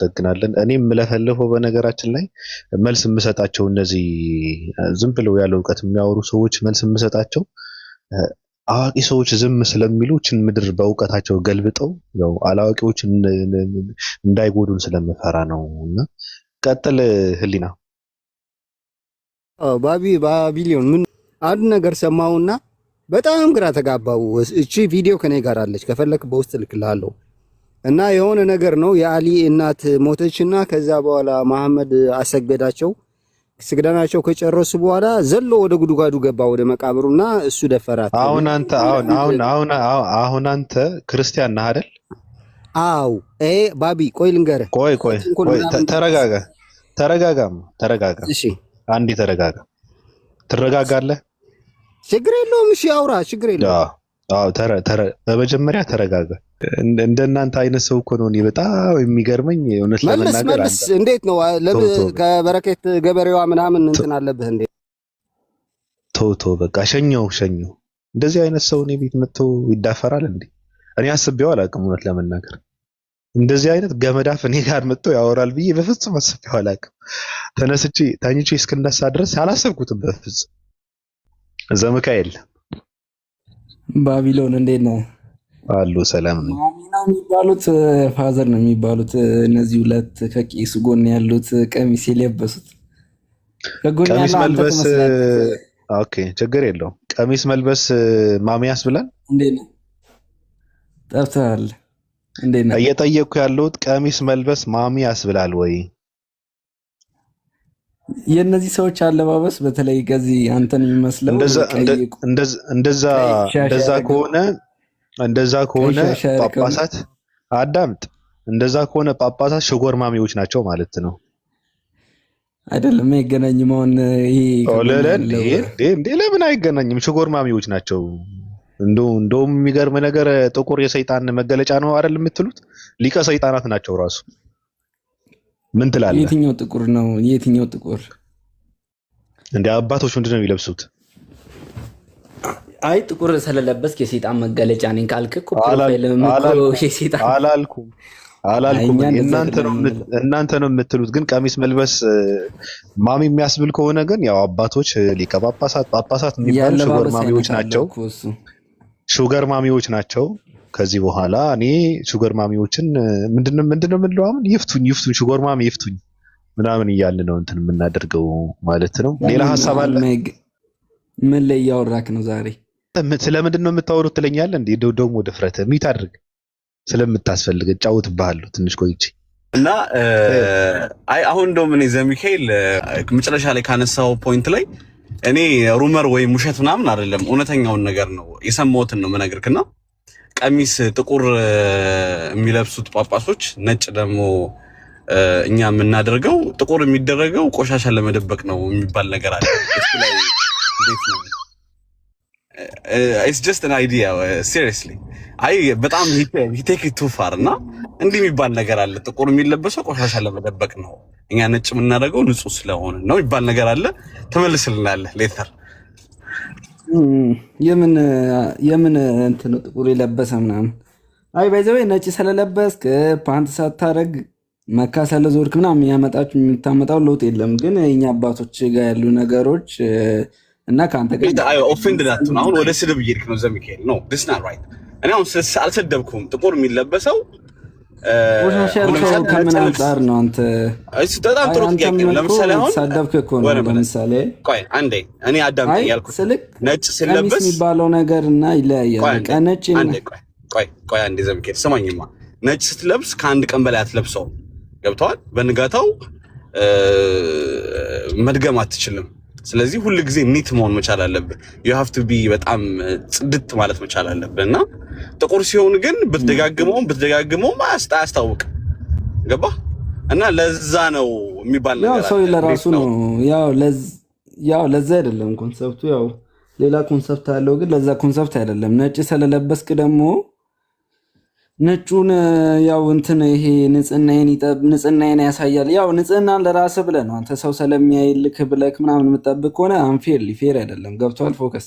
እናመሰግናለን። እኔም የምለፈልፈው በነገራችን ላይ መልስ የምሰጣቸው እነዚህ ዝም ብለው ያለ እውቀት የሚያወሩ ሰዎች መልስ የምሰጣቸው አዋቂ ሰዎች ዝም ስለሚሉ ችን ምድር በእውቀታቸው ገልብጠው ያው አላዋቂዎች እንዳይጎዱን ስለምፈራ ነው። እና ቀጥል ህሊና። ባቢሊዮን ምን አንድ ነገር ሰማውና በጣም ግራ ተጋባው። እቺ ቪዲዮ ከኔ ጋር አለች፣ ከፈለክ በውስጥ ልክልሃለሁ። እና የሆነ ነገር ነው የአሊ እናት ሞተችና ከዛ በኋላ መሐመድ አሰገዳቸው። ስግደናቸው ከጨረሱ በኋላ ዘሎ ወደ ጉድጓዱ ገባ ወደ መቃብሩና እሱ ደፈራት። አሁን አንተ ክርስቲያን ነህ አይደል? አው ባቢ ቆይ ልንገርህ። ቆይ ተረጋጋ። እሺ አንዴ ተረጋጋ። ትረጋጋለህ? ችግር የለውም። እሺ አውራ፣ ችግር የለውም። በመጀመሪያ ተረጋጋ። እንደናንተ አይነት ሰው እኮ ነው እኔ በጣም የሚገርመኝ እውነት ለመናገር። እንዴት ነው ከበረከት ገበሬዋ ምናምን እንትን አለብህ እንዴ? ቶ በቃ ሸኘው። እንደዚህ አይነት ሰው እኔ ቤት መጥቶ ይዳፈራል እንዴ? እኔ አስቤው አላውቅም እውነት ለመናገር። እንደዚህ አይነት ገመዳፍ እኔ ጋር መጥቶ ያወራል ብዬ በፍጹም አስቤው አላውቅም። ተኝቼ እስክነሳ ድረስ አላሰብኩትም በፍጹም። ዘመካኤል ባቢሎን እንዴት ነው አሉ? ሰላም ነው። ማሚና የሚባሉት ፋዘር ነው የሚባሉት እነዚህ ሁለት ከቄሱ ጎን ያሉት ቀሚስ የለበሱት ቀሚስ መልበስ። ኦኬ ችግር የለውም። ቀሚስ መልበስ ማሚያስ ብለን እንዴት ነው ጠፍተሃል? እንዴት ነው እየጠየቅኩ ያለሁት። ቀሚስ መልበስ ማሚያስ ብላል ወይ? የእነዚህ ሰዎች አለባበስ በተለይ ከዚህ አንተን የሚመስለው እንደዛ ከሆነ ጳጳሳት አዳምጥ። እንደዛ ከሆነ ጳጳሳት ሽጎርማሚዎች ናቸው ማለት ነው አይደለም? አይገናኝም። አሁን ይሄ ለምን አይገናኝም? ሽጎርማሚዎች ናቸው። እንደውም የሚገርም ነገር ጥቁር የሰይጣን መገለጫ ነው አይደል የምትሉት? ሊቀ ሰይጣናት ናቸው ራሱ። ምን ትላለህ? የትኛው ጥቁር ነው? የትኛው ጥቁር እንደ አባቶች ምንድነው የሚለብሱት? አይ ጥቁር ስለለበስክ የሰይጣን መገለጫ ነኝ ካልክ እኮ ፕሮፋይልም እኮ የሰይጣን አላልኩም። እናንተ ነው የምትሉት። ግን ቀሚስ መልበስ ማሚ የሚያስብል ከሆነ ግን ያው አባቶች ሊቀ ጳጳሳት የሚባሉ ሹገር ማሚዎች ናቸው። ከዚህ በኋላ እኔ ሹገር ማሚዎችን ምንድነው የምንለው? አሁን ይፍቱኝ ሹገር ማሚ ይፍቱኝ ምናምን እያልን ነው እንትን የምናደርገው ማለት ነው። ሌላ ሀሳብ አለ? ምን ላይ እያወራክ ነው ዛሬ? ስለምንድን ነው የምታወሩት ትለኛለህ እንዴ? ደግሞ ድፍረት ሚት አድርግ። ስለምታስፈልግ እጫወትብሃለሁ ትንሽ ቆይቼ እና አሁን እንደውም እኔ ዘሚካኤል መጨረሻ ላይ ካነሳው ፖይንት ላይ እኔ ሩመር ወይም ውሸት ምናምን አይደለም፣ እውነተኛውን ነገር ነው የሰማሁትን ነው የምነግርክና ቀሚስ ጥቁር የሚለብሱት ጳጳሶች፣ ነጭ ደግሞ እኛ የምናደርገው ጥቁር የሚደረገው ቆሻሻ ለመደበቅ ነው የሚባል ነገር አለ። እሱ ላይ እንዴት ነው? it's just an idea seriously አይ በጣም he take it too far እና እንዲህ የሚባል ነገር አለ። ጥቁር የሚለበሰው ቆሻሻ ለመደበቅ ነው፣ እኛ ነጭ የምናደርገው ንጹህ ስለሆነ ነው የሚባል ነገር አለ። ተመልስልናለህ ሌተር። የምን እንትን ጥቁር የለበሰ ምናምን አይ ባይዘው ነጭ ስለለበስክ ፓንት ሳታረግ መካ ስለዞርክ ምናምን የምታመጣው ለውጥ የለም። ግን የኛ አባቶች ጋር ያሉ ነገሮች እና ካንተ ጋር ኦፌንድ ዳት አሁን ወደ ስድብ እየሄድክ ነው ዘሚካኤል። ኖ this not right። እኔ አሁን አልሰደብኩም። ጥቁር የሚለበሰው ከምን አንጻር ነው አንተ? በጣም ጥሩ ጥያቄ ነው። ለምሳሌ አሁን ሳደብክ እኮ ነው። ለምሳሌ ቆይ አንዴ እኔ አዳምጥ ያልኩት ነጭ ሲለበስ የሚባለው ነገርና ይለያያል። ነጭ ቆይ አንዴ ዘሚካኤል ስማኝማ። ነጭ ስትለብስ ከአንድ ቀን በላይ አትለብሰው። ገብቷል? በንጋታው መድገም አትችልም። ስለዚህ ሁሉ ጊዜ ኒት መሆን መቻል አለብህ። you have to be በጣም ጽድት ማለት መቻል አለብህ። እና ጥቁር ሲሆን ግን ብትደጋግመውም አያስታውቅ። ገባ? እና ለዛ ነው የሚባል ነገር ያው ሰው ለራሱ ነው። ያው ለዛ አይደለም ኮንሰፕቱ። ያው ሌላ ኮንሰፕት አለው፣ ግን ለዛ ኮንሰፕት አይደለም። ነጭ ስለለበስክ ደግሞ ነጩን ያው እንትን ይሄ ንጽህናዬን ያሳያል። ያው ንጽህናን ለራስህ ብለህ ነው አንተ ሰው ስለሚያይልክ ብለህ ምናምን የምጠብቅ ከሆነ አንፌር ፌር አይደለም። ገብቷል? ፎከስ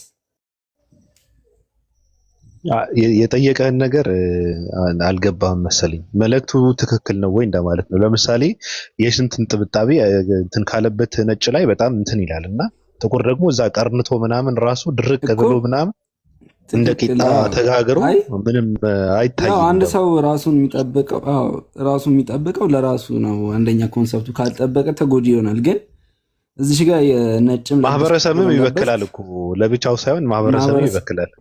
የጠየቀህን ነገር አልገባህም መሰለኝ። መልእክቱ ትክክል ነው ወይ እንደማለት ነው። ለምሳሌ የሽንትን ጥብጣቤ እንትን ካለበት ነጭ ላይ በጣም እንትን ይላል እና ጥቁር ደግሞ እዛ ቀርንቶ ምናምን ራሱ ድርቅ ብሎ ምናምን እንደ ቂጣ ተጋግሮ ምንም አይታይም። አንድ ሰው ራሱን የሚጠብቀው ለራሱ ነው። አንደኛ ኮንሰፕቱ ካልጠበቀ ተጎጂ ይሆናል። ግን እዚህ ጋር የነጭም ማህበረሰብም ይበክላል እኮ ለብቻው ሳይሆን ማህበረሰብም ይበክላል።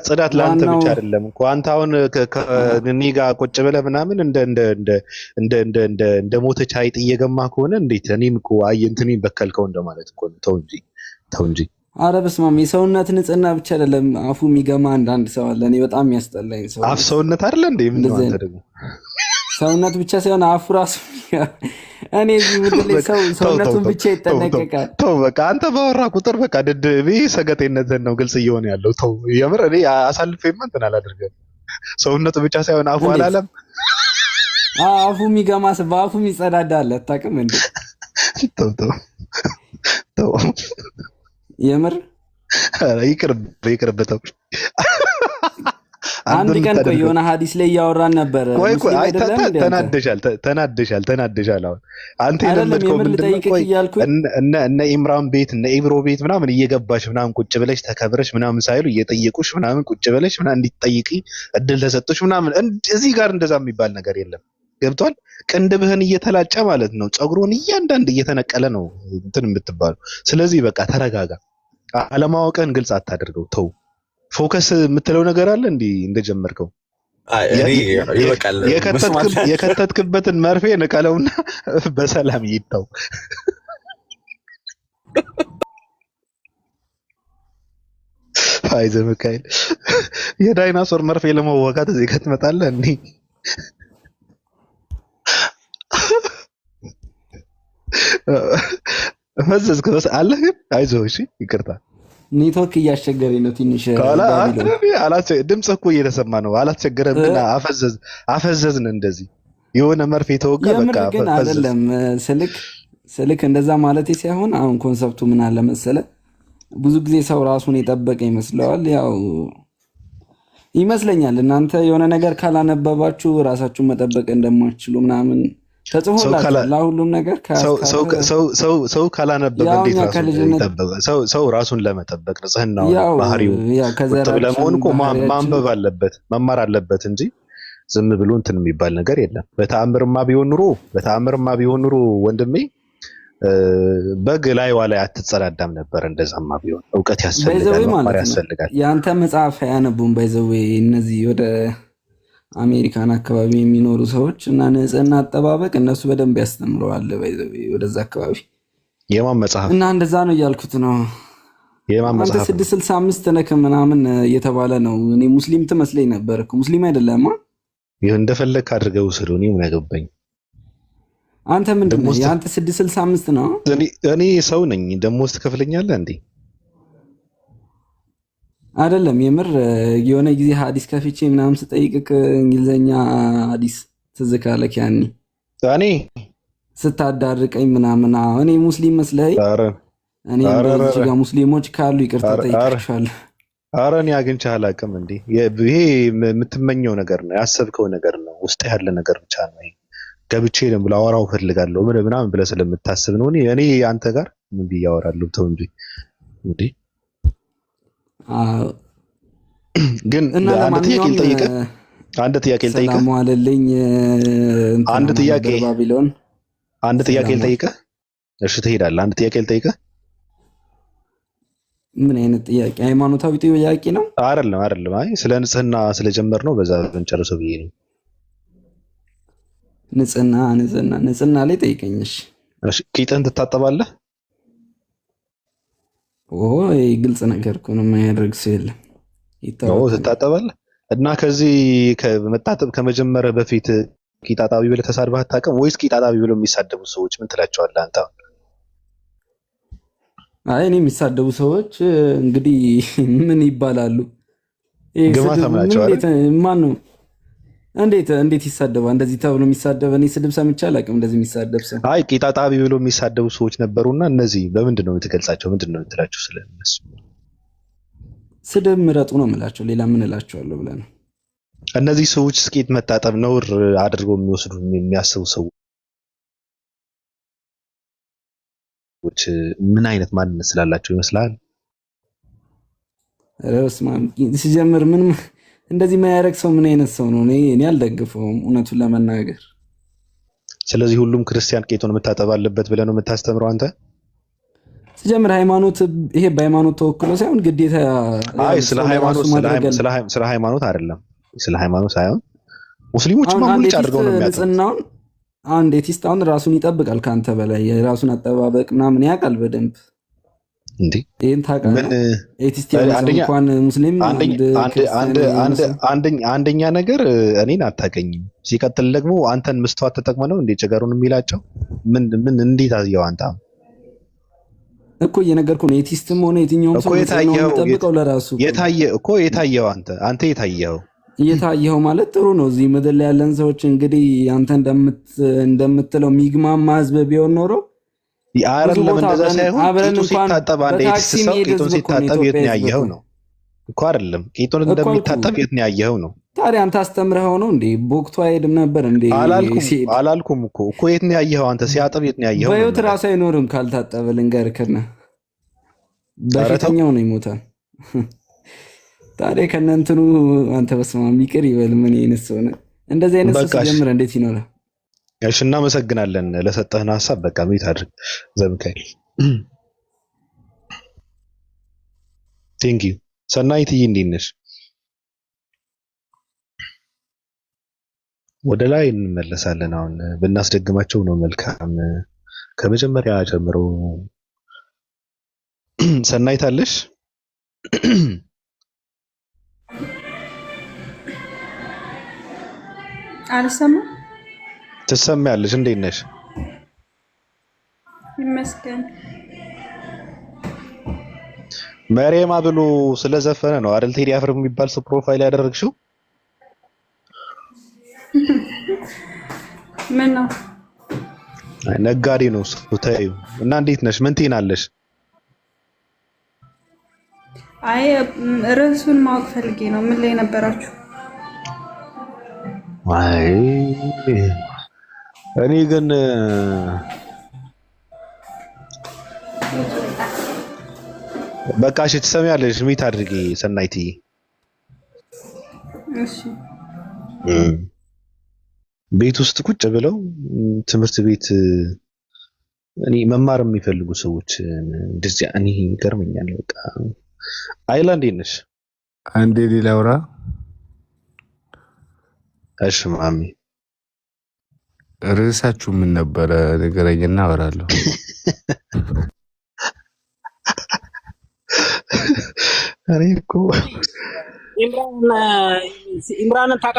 ጽዳት ለአንተ ብቻ አይደለም እኮ አንተ አሁን ከእኔ ጋር ቁጭ ብለህ ምናምን እንደ ሞተች አይጥ እየገማ ከሆነ እንዴት እኔም እኮ እንትኔን በከልከው እንደማለት እኮ ነው። ተው እንጂ። አረ በስመ አብ። የሰውነት ንጽህና ብቻ አይደለም አፉ የሚገማ አንዳንድ ሰው አለ። እኔ በጣም የሚያስጠላኝ ሰው አፍ ሰውነት አይደለ እንዴ? ምን ነው አንተ ደግሞ ሰውነት ብቻ ሳይሆን አፉ ራሱ እኔ እዚህ ምድር ላይ ሰውነቱን ብቻ ይጠነቀቃል። ተው በቃ አንተ ባወራ ቁጥር በቃ ድድብ ሰገጤነትህን ነው ግልጽ እየሆነ ያለው። ተው የምር እኔ አሳልፌማ እንትን አላደርገም። ሰውነቱ ብቻ ሳይሆን አፉ አላለም። አፉ የሚገማ በአፉ የሚጸዳዳ አለ አታውቅም እንዴ? ተው የምር ይቅርብ ተው። አንድ ቀን ቆይ የሆነ ሐዲስ ላይ እያወራን ነበር። ተናደሻል። አሁን አንተ የለመድከው ምንድነው? ቆይ እነ ኢምራን ቤት እነ ኢብሮ ቤት ምናምን እየገባሽ ምናምን ቁጭ ብለሽ ተከብረሽ ምናምን ሳይሉ እየጠየቁሽ ምናምን ቁጭ ብለሽ ምናምን እንዲጠይቂ እድል ተሰጥቶሽ ምናምን እዚህ ጋር እንደዛ የሚባል ነገር የለም። ገብቷል? ቅንድብህን እየተላጨ ማለት ነው። ፀጉሩን እያንዳንድ እየተነቀለ ነው እንትን የምትባለው። ስለዚህ በቃ ተረጋጋ። አለማወቅህን ግልጽ አታድርገው። ተው ፎከስ የምትለው ነገር አለ እንዴ እንደጀመርከው የከተትክበትን መርፌ ንቀለውና በሰላም ይታው። አይዘ ሚካኤል የዳይናሶር መርፌ ለመወጋት እዚህ ጋር ትመጣለህ እንዴ? ፈዘዝክ አለ ግን አይዞህ እሺ፣ ይቅርታ ኔትወርክ እያስቸገረኝ ነው ትንሽ። ድምፅህ እኮ እየተሰማ ነው። አላስቸገረም ግን አፈዘዝን እንደዚህ የሆነ መርፌ ተወጋ በቃ ግን አይደለም። ስልክ እንደዛ ማለት ሳይሆን አሁን ኮንሰፕቱ ምን አለ መሰለህ፣ ብዙ ጊዜ ሰው ራሱን የጠበቀ ይመስለዋል። ያው ይመስለኛል እናንተ የሆነ ነገር ካላነበባችሁ ራሳችሁን መጠበቅ እንደማትችሉ ምናምን ተጽፎላችኋል። ሁሉም ነገር ሰው ካላነበበ እንዴት ሰው ራሱን ለመጠበቅ ንጽህናው ባህሪው ለመሆን እኮ ማንበብ አለበት መማር አለበት እንጂ ዝም ብሎ እንትን የሚባል ነገር የለም። በተአምርማ ቢሆን ኑሮ ወንድሜ በግ ላይ ዋላ አትጸዳዳም ነበር። እንደዛማ ቢሆን እውቀት ያስፈልጋል፣ መማር ያስፈልጋል። ያንተ መጽሐፍ ያነቡም ባይዘዌ እነዚህ ወደ አሜሪካን አካባቢ የሚኖሩ ሰዎች እና ንጽህና አጠባበቅ እነሱ በደንብ ያስተምረዋል። ባይዘዌ ወደዛ አካባቢ የማን መጽሐፍ እና እንደዛ ነው እያልኩት ነው። የማን መጽሐፍ? 665 ነክ ምናምን እየተባለ ነው። እኔ ሙስሊም ትመስለኝ ነበር እኮ ሙስሊም አይደለማ። ይሄ እንደፈለክ አድርገው ወስዶ እኔ ምን ያገባኝ። አንተ ምንድነው የአንተ 665 ነው? እኔ ሰው ነኝ። ደሞዝ ትከፍለኛለህ እንዴ? አይደለም የምር የሆነ ጊዜ ሐዲስ ከፍቼ ምናምን ስጠይቅክ እንግሊዘኛ ሐዲስ ትዝ ካለክ ያኔ እኔ ስታዳርቀኝ ምናምን እኔ ሙስሊም መስለኝ እኔ እንደዚህ ጋር ሙስሊሞች ካሉ ይቅርታ ጠይቃችኋለሁ። ኧረ እኔ አግኝቼህ አላውቅም እንዴ? ይሄ የምትመኘው ነገር ነው፣ ያሰብከው ነገር ነው፣ ውስጥ ያለ ነገር ብቻ ነው። ገብቼ ነው ላወራው ፈልጋለሁ ምናምን ብለህ ስለምታስብ ነው። እኔ አንተ ጋር ምን ብዬ አወራለሁ? ተው እንጂ እንዴ። ግን አንድ ጥያቄ ልጠይቅህ። ሰላም ዋለልኝ። አንድ ጥያቄ ልጠይቅህ። እሺ ትሄዳለህ? አንድ ጥያቄ ልጠይቅህ። ምን አይነት ጥያቄ? ሃይማኖታዊ ጥያቄ ነው? አይደለም። አይ ስለ ንጽህና ስለጀመር ነው በዛ ብንጨርሰው ብዬ ነው። ንጽህና ላይ ጠይቀኝሽ። እሺ ቂጥህን ትታጠባለህ? ኦይ ግልጽ ነገር እኮ ነው፣ የማያደርግ ሰው የለም። ትታጠባለህ? እና ከዚህ መታጠብ ከመጀመሪያ በፊት ቂጣጣቢ ብለህ ተሳድበህ አታውቅም ወይስ ቂጣጣቢ ብለው የሚሳደቡ ሰዎች ምን ትላቸዋለህ አንተ? አይ እኔ የሚሳደቡ ሰዎች እንግዲህ ምን ይባላሉ? ግማታ ናቸው አይደል? ማን ነው እንዴት ይሳደባል? እንደዚህ ተብሎ የሚሳደብ እኔ ስድብ ሰምቼ አላውቅም። እንደዚህ የሚሳደብ ሰው አይ ቂጣጣቢ ብሎ የሚሳደቡ ሰዎች ነበሩና እነዚህ በምንድን ነው የምትገልጻቸው? ምንድን ነው የምትላቸው ስለነሱ? ስድብ ምረጡ ነው የምላቸው። ሌላ ምን እላቸዋለሁ ብለህ ነው? እነዚህ ሰዎች ስኬት መታጠብ ነውር አድርገው የሚወስዱ የሚያስቡ ሰዎች ምን አይነት ማንነት ስላላቸው ይመስላል? ረስማም ሲጀምር ምን እንደዚህ የማያደርግ ሰው ምን አይነት ሰው ነው? እኔ አልደግፈውም እውነቱን ለመናገር። ስለዚህ ሁሉም ክርስቲያን ቄቶን መታጠብ አለበት ብለህ ነው የምታስተምረው አንተ? ሲጀምር ሃይማኖት ይሄ በሃይማኖት ተወክሎ ሳይሆን ግዴታ ስለ ሃይማኖት አይደለም። ስለ ሃይማኖት ሳይሆን ሙስሊሞች ማሙልጭ አድርገው ነው የሚያጠኑት። አንድ ኤቲስት አሁን ራሱን ይጠብቃል ከአንተ በላይ የራሱን አጠባበቅ ምናምን ያውቃል በደንብ እንዴ። ይሄን ታውቃለህ? ኤቲስት እንኳን ሙስሊም አንደኛ ነገር እኔን አታውቀኝም። ሲቀጥል ደግሞ አንተን መስተዋት ተጠቅመህ ነው እንዴ ጭገሩን የሚላቸው? ምን እንዴት አየው አንተ? እኮ እየነገርኩህ ነው። ኤቲስትም ሆነ የትኛውም ሰው የሚጠብቀው ለራሱ የታየው አንተ እየታየው ማለት ጥሩ ነው። እዚህ ምድር ላይ ያለን ሰዎች እንግዲህ አንተ እንደምትለው ሚግማማ ህዝብ ቢሆን ኖሮ አይደለም እንደዛ ሳይሆን ቂጡ ሲታጠብ አንድ ኤቲስት ሰው ቂጡን ሲታጠብ የት ነው ያየኸው ነው እኮ አይደለም። ቂጡን እንደሚታጠብ የት ነው ያየኸው ነው። ታዲያ አንተ አስተምረኸው ነው እንዴ? ቦክቶ አይሄድም ነበር እንዴ? አላልኩም እኮ የት ነው ያየኸው አንተ? ሲያጠብ የት ነው ያየኸው? በህይወት ራሱ አይኖርም ካልታጠበ። ልንገርክና በፊተኛው ነው ይሞታል። ታዲያ ከነንትኑ አንተ በስመ አብ ይቅር ይበል። ምን አይነት ሰው ነህ? እንደዚህ አይነት ሰው ሲጀምር እንዴት ይኖራል? እሺ እናመሰግናለን ለሰጠህን ሐሳብ። በቃ ምን ታድርግ ዘምከል ቴንክ ዩ ሰናይትዬ፣ እንዴት ነሽ? ወደ ላይ እንመለሳለን። አሁን ብናስደግማቸው ነው መልካም። ከመጀመሪያ ጀምሮ ሰናይት አለሽ? አልሰማም። ትሰሚያለሽ? እንዴት ነሽ? ይመስገን። መሪየማ ብሎ ስለዘፈነ ነው አይደል ቴዲ አፍሮ የሚባል ሰው ፕሮፋይል ያደረግሽው? ምን ነው? ነጋዴ ነው እሱ። ተይው እና እንዴት ነሽ? ምን ትይናለሽ? አይ ርዕሱን ማወቅ ፈልጌ ነው። ምን ላይ ነበራችሁ? አይ እኔ ግን በቃ እሺ ትሰሚያለሽ። ሚት አድርጊ ሰናይትዬ። እሺ ቤት ውስጥ ቁጭ ብለው ትምህርት ቤት እኔ መማር የሚፈልጉ ሰዎች እንደዚህ እኔ ይገርመኛል። በቃ አይላንድ ነሽ አንዴ ሌላውራ። እሺ ማሚ ርዕሳችሁ ምን ነበረ? ንገረኝና አወራለሁ። እኔ እኮ ኢምራንን ታውቃ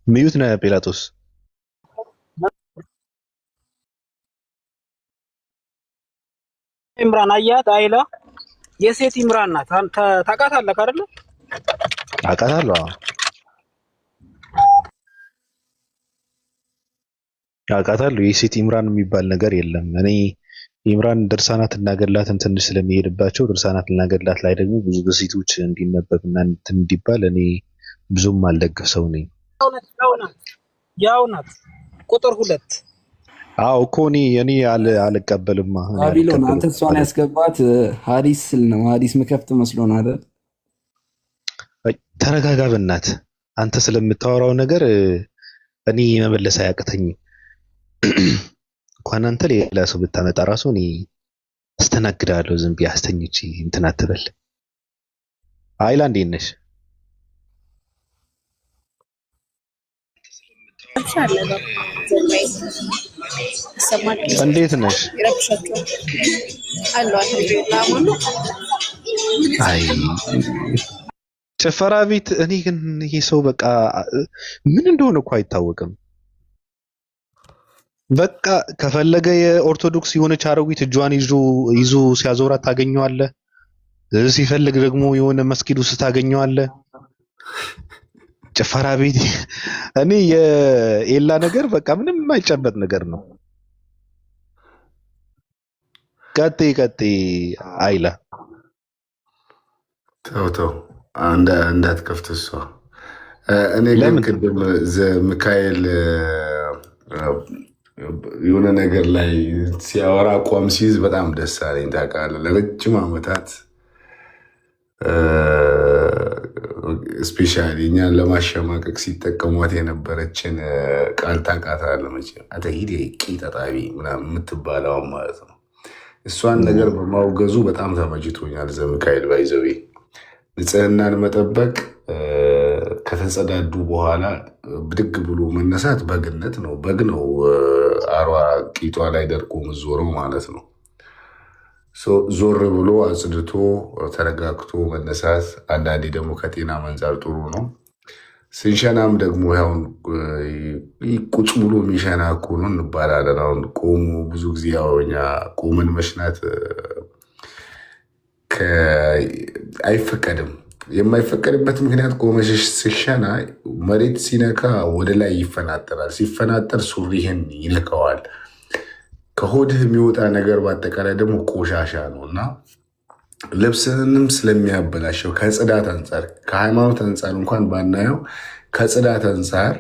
ሚዩት ነህ ጲላጦስ። ኢምራን አያት አይላ የሴት ኢምራን ናት። አንተ ታውቃታለህ አይደል? አውቃታለሁ። የሴት ኢምራን የሚባል ነገር የለም። እኔ ኢምራን ድርሳናት እና ገድላትን ትንሽ ስለሚሄድባቸው ድርሳናት እና ገድላት ላይ ደግሞ ብዙ በሴቶች እንዲነበብና እንዲባል እኔ ብዙም አልደግፍ ሰው ነኝ። ያው ናት ቁጥር 2 አዎ እኮ እኔ አልቀበልማ። ባቢሎን አንተ እሷን ያስገባት ሐዲስ ስል ነው። ሐዲስ መከፍት መስሎ ነው አይደል? ተረጋጋ በእናትህ። አንተ ስለምታወራው ነገር እኔ መመለስ አያቅተኝም። እንኳን አንተ ሌላ ሰው ብታመጣ ራሱ እኔ አስተናግዳለሁ። ዝም ብዬ አስተኝቼ እንትን አትበል። አይላንድ ነሽ? እንዴት ነሽ? አይ ጭፈራ ቤት እኔ ግን ይሄ ሰው በቃ ምን እንደሆነ እኮ አይታወቅም። በቃ ከፈለገ የኦርቶዶክስ የሆነች አረዊት እጇን ይዞ ሲያዞራት ታገኘዋለህ። ሲፈልግ ደግሞ የሆነ መስጊድ ውስጥ ታገኘዋለህ። ጭፈራ ቤት እኔ የኤላ ነገር በቃ ምንም የማይጨበጥ ነገር ነው። ቀጤ አይላ ተው እንዳትከፍት እሷ። እኔ ግን ቅድም ሚካኤል የሆነ ነገር ላይ ሲያወራ አቋም ሲይዝ በጣም ደስ አለኝ። ታውቃለህ ለረጅም ዓመታት ስፔሻሊ እኛን ለማሸማቀቅ ሲጠቀሟት የነበረችን ቃል ታውቃታለህ መቼም። አንተ ሂድ ቂጥ አጣቢ ምናምን የምትባለውን ማለት ነው። እሷን ነገር በማውገዙ በጣም ተመችቶኛል። ዘሚካኤል ባይዘዌ ንጽህናን መጠበቅ ከተጸዳዱ በኋላ ብድግ ብሎ መነሳት በግነት ነው። በግ ነው አሯ ቂጧ ላይ ደርቆ ምዞረው ማለት ነው። ዞር ብሎ አጽድቶ ተረጋግቶ መነሳት አንዳንዴ ደግሞ ከጤና መንጻር ጥሩ ነው። ስንሸናም ደግሞ ያውን ቁጭ ብሎ የሚሸና እኮ ነው እንባላለን። አሁን ቆሙ ብዙ ጊዜ ያው እኛ ቆመን መሽናት አይፈቀድም። የማይፈቀድበት ምክንያት ቆመሽ ስሸና መሬት ሲነካ ወደ ላይ ይፈናጠራል። ሲፈናጠር ሱሪህን ይነካዋል። ከሆድህ የሚወጣ ነገር በአጠቃላይ ደግሞ ቆሻሻ ነው እና ልብስንም ስለሚያበላሸው ከጽዳት አንጻር ከሃይማኖት አንጻር እንኳን ባናየው ከጽዳት አንጻር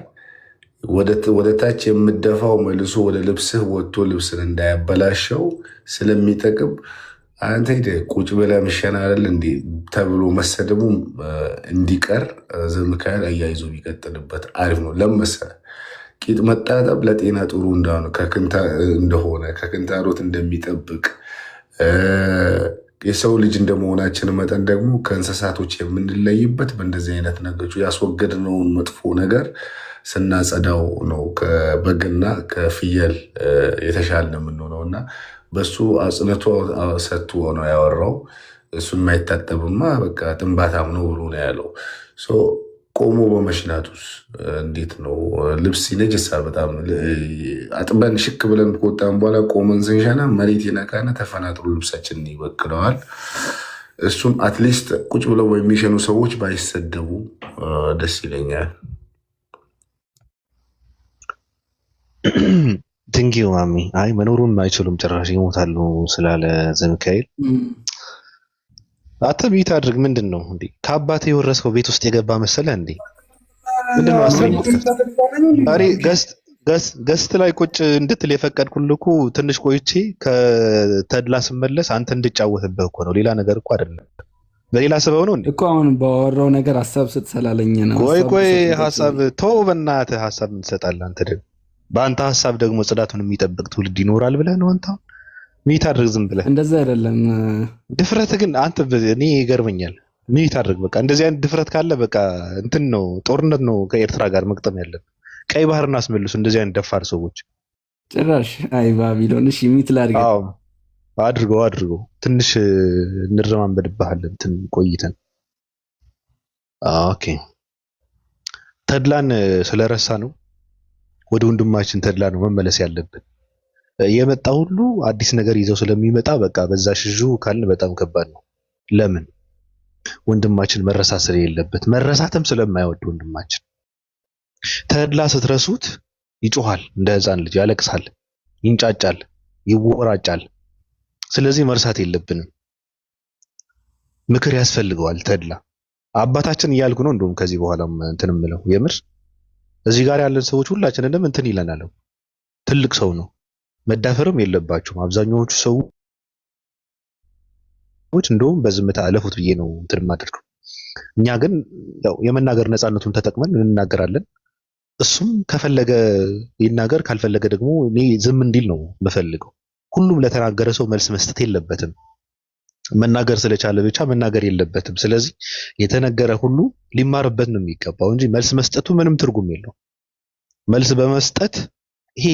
ወደ ታች የምደፋው መልሶ ወደ ልብስህ ወጥቶ ልብስን እንዳያበላሸው ስለሚጠቅም አንተ ሄደህ ቁጭ ብለህ ምሸና አይደል እንዴ ተብሎ መሰደቡ እንዲቀር ዘሚካኤል አያይዞ ቢቀጥልበት አሪፍ ነው። ለመሰለ ቂጥ መጣጠብ ለጤና ጥሩ እንደሆነ ከክንታሮት እንደሚጠብቅ የሰው ልጅ እንደመሆናችን መጠን ደግሞ ከእንስሳቶች የምንለይበት በእንደዚህ አይነት ነገሮች ያስወገድነውን መጥፎ ነገር ስናጸዳው ነው። ከበግና ከፍየል የተሻለ የምንሆነው እና በሱ አጽንቶ ሰጥቶ ነው ያወራው። እሱን የማይታጠብማ በቃ ጥንባታም ነው ብሎ ነው ያለው። ቆሞ በመሽናቱስ እንዴት ነው? ልብስ ይነጅሳል በጣም አጥበን ሽክ ብለን ከወጣን በኋላ ቆመን ስንሸና መሬት የነካና ተፈናጥሮ ልብሳችንን ይበክለዋል። እሱም አትሊስት ቁጭ ብለው የሚሸኑ ሰዎች ባይሰደቡ ደስ ይለኛል። ድንጊው ማሚ አይ መኖሩን አይችሉም ጭራሽ ይሞታሉ ስላለ ዘሚካኤል አትቢት አድርግ። ምንድን ነው እንዴ? ከአባቴ የወረስከው ቤት ውስጥ የገባ መሰለህ እንዴ? ምንድን ነው አስረኝት አሪ ገስት ላይ ቁጭ እንድትል የፈቀድኩልህ እኮ ትንሽ ቆይቼ ከተድላ ስመለስ አንተ እንድጫወትብህ እኮ ነው። ሌላ ነገር እኮ አይደለም። በሌላ ሰበብ ነው እንዴ እኮ አሁን ባወራው ነገር ሐሳብ ስትሰላለኝ ነው። ቆይ ሐሳብ ተው በእናትህ። ሐሳብ ምን ትሰጣለህ አንተ? ደግሞ በአንተ ሐሳብ ደግሞ ጽዳቱን የሚጠብቅ ትውልድ ይኖራል ብለህ ነው አንተ ሚት አድርግ። ዝም ብለህ እንደዛ አይደለም ድፍረት ግን አንተ እኔ ይገርመኛል። ሚት አድርግ በቃ። እንደዚህ አይነት ድፍረት ካለ በቃ እንትን ነው ጦርነት ነው ከኤርትራ ጋር መቅጠም ያለብን። ቀይ ባህርን አስመልሱ እንደዚህ አይነት ደፋር ሰዎች ጭራሽ። አይ ባቢሎን እሺ ሚት ላድርግ። አዎ አድርገው ትንሽ እንረማመድብሃለን እንትን ቆይተን። ኦኬ ተድላን ስለረሳ ነው ወደ ወንድማችን ተድላ ነው መመለስ ያለብን። የመጣ ሁሉ አዲስ ነገር ይዘው ስለሚመጣ በቃ በዛ ሽዡ ካልን በጣም ከባድ ነው። ለምን ወንድማችን መረሳት ስለሌለበት መረሳትም ስለማይወድ ወንድማችን ተድላ ስትረሱት ይጮሃል፣ እንደ ሕፃን ልጅ ያለቅሳል፣ ይንጫጫል፣ ይወራጫል። ስለዚህ መርሳት የለብንም። ምክር ያስፈልገዋል ተድላ አባታችን እያልኩ ነው። እንደውም ከዚህ በኋላ እንትን እምለው የምር እዚህ ጋር ያለን ሰዎች ሁላችንንም እንትን ይለናል። ትልቅ ሰው ነው መዳፈርም የለባቸውም። አብዛኛዎቹ ሰዎች እንደውም በዝምታ አለፉት ብዬ ነው እንትን የማደርገው። እኛ ግን ያው የመናገር ነፃነቱን ተጠቅመን እንናገራለን። እሱም ከፈለገ ይናገር፣ ካልፈለገ ደግሞ እኔ ዝም እንዲል ነው የምፈልገው። ሁሉም ለተናገረ ሰው መልስ መስጠት የለበትም። መናገር ስለቻለ ብቻ መናገር የለበትም። ስለዚህ የተነገረ ሁሉ ሊማርበት ነው የሚገባው እንጂ መልስ መስጠቱ ምንም ትርጉም የለው። መልስ በመስጠት ይሄ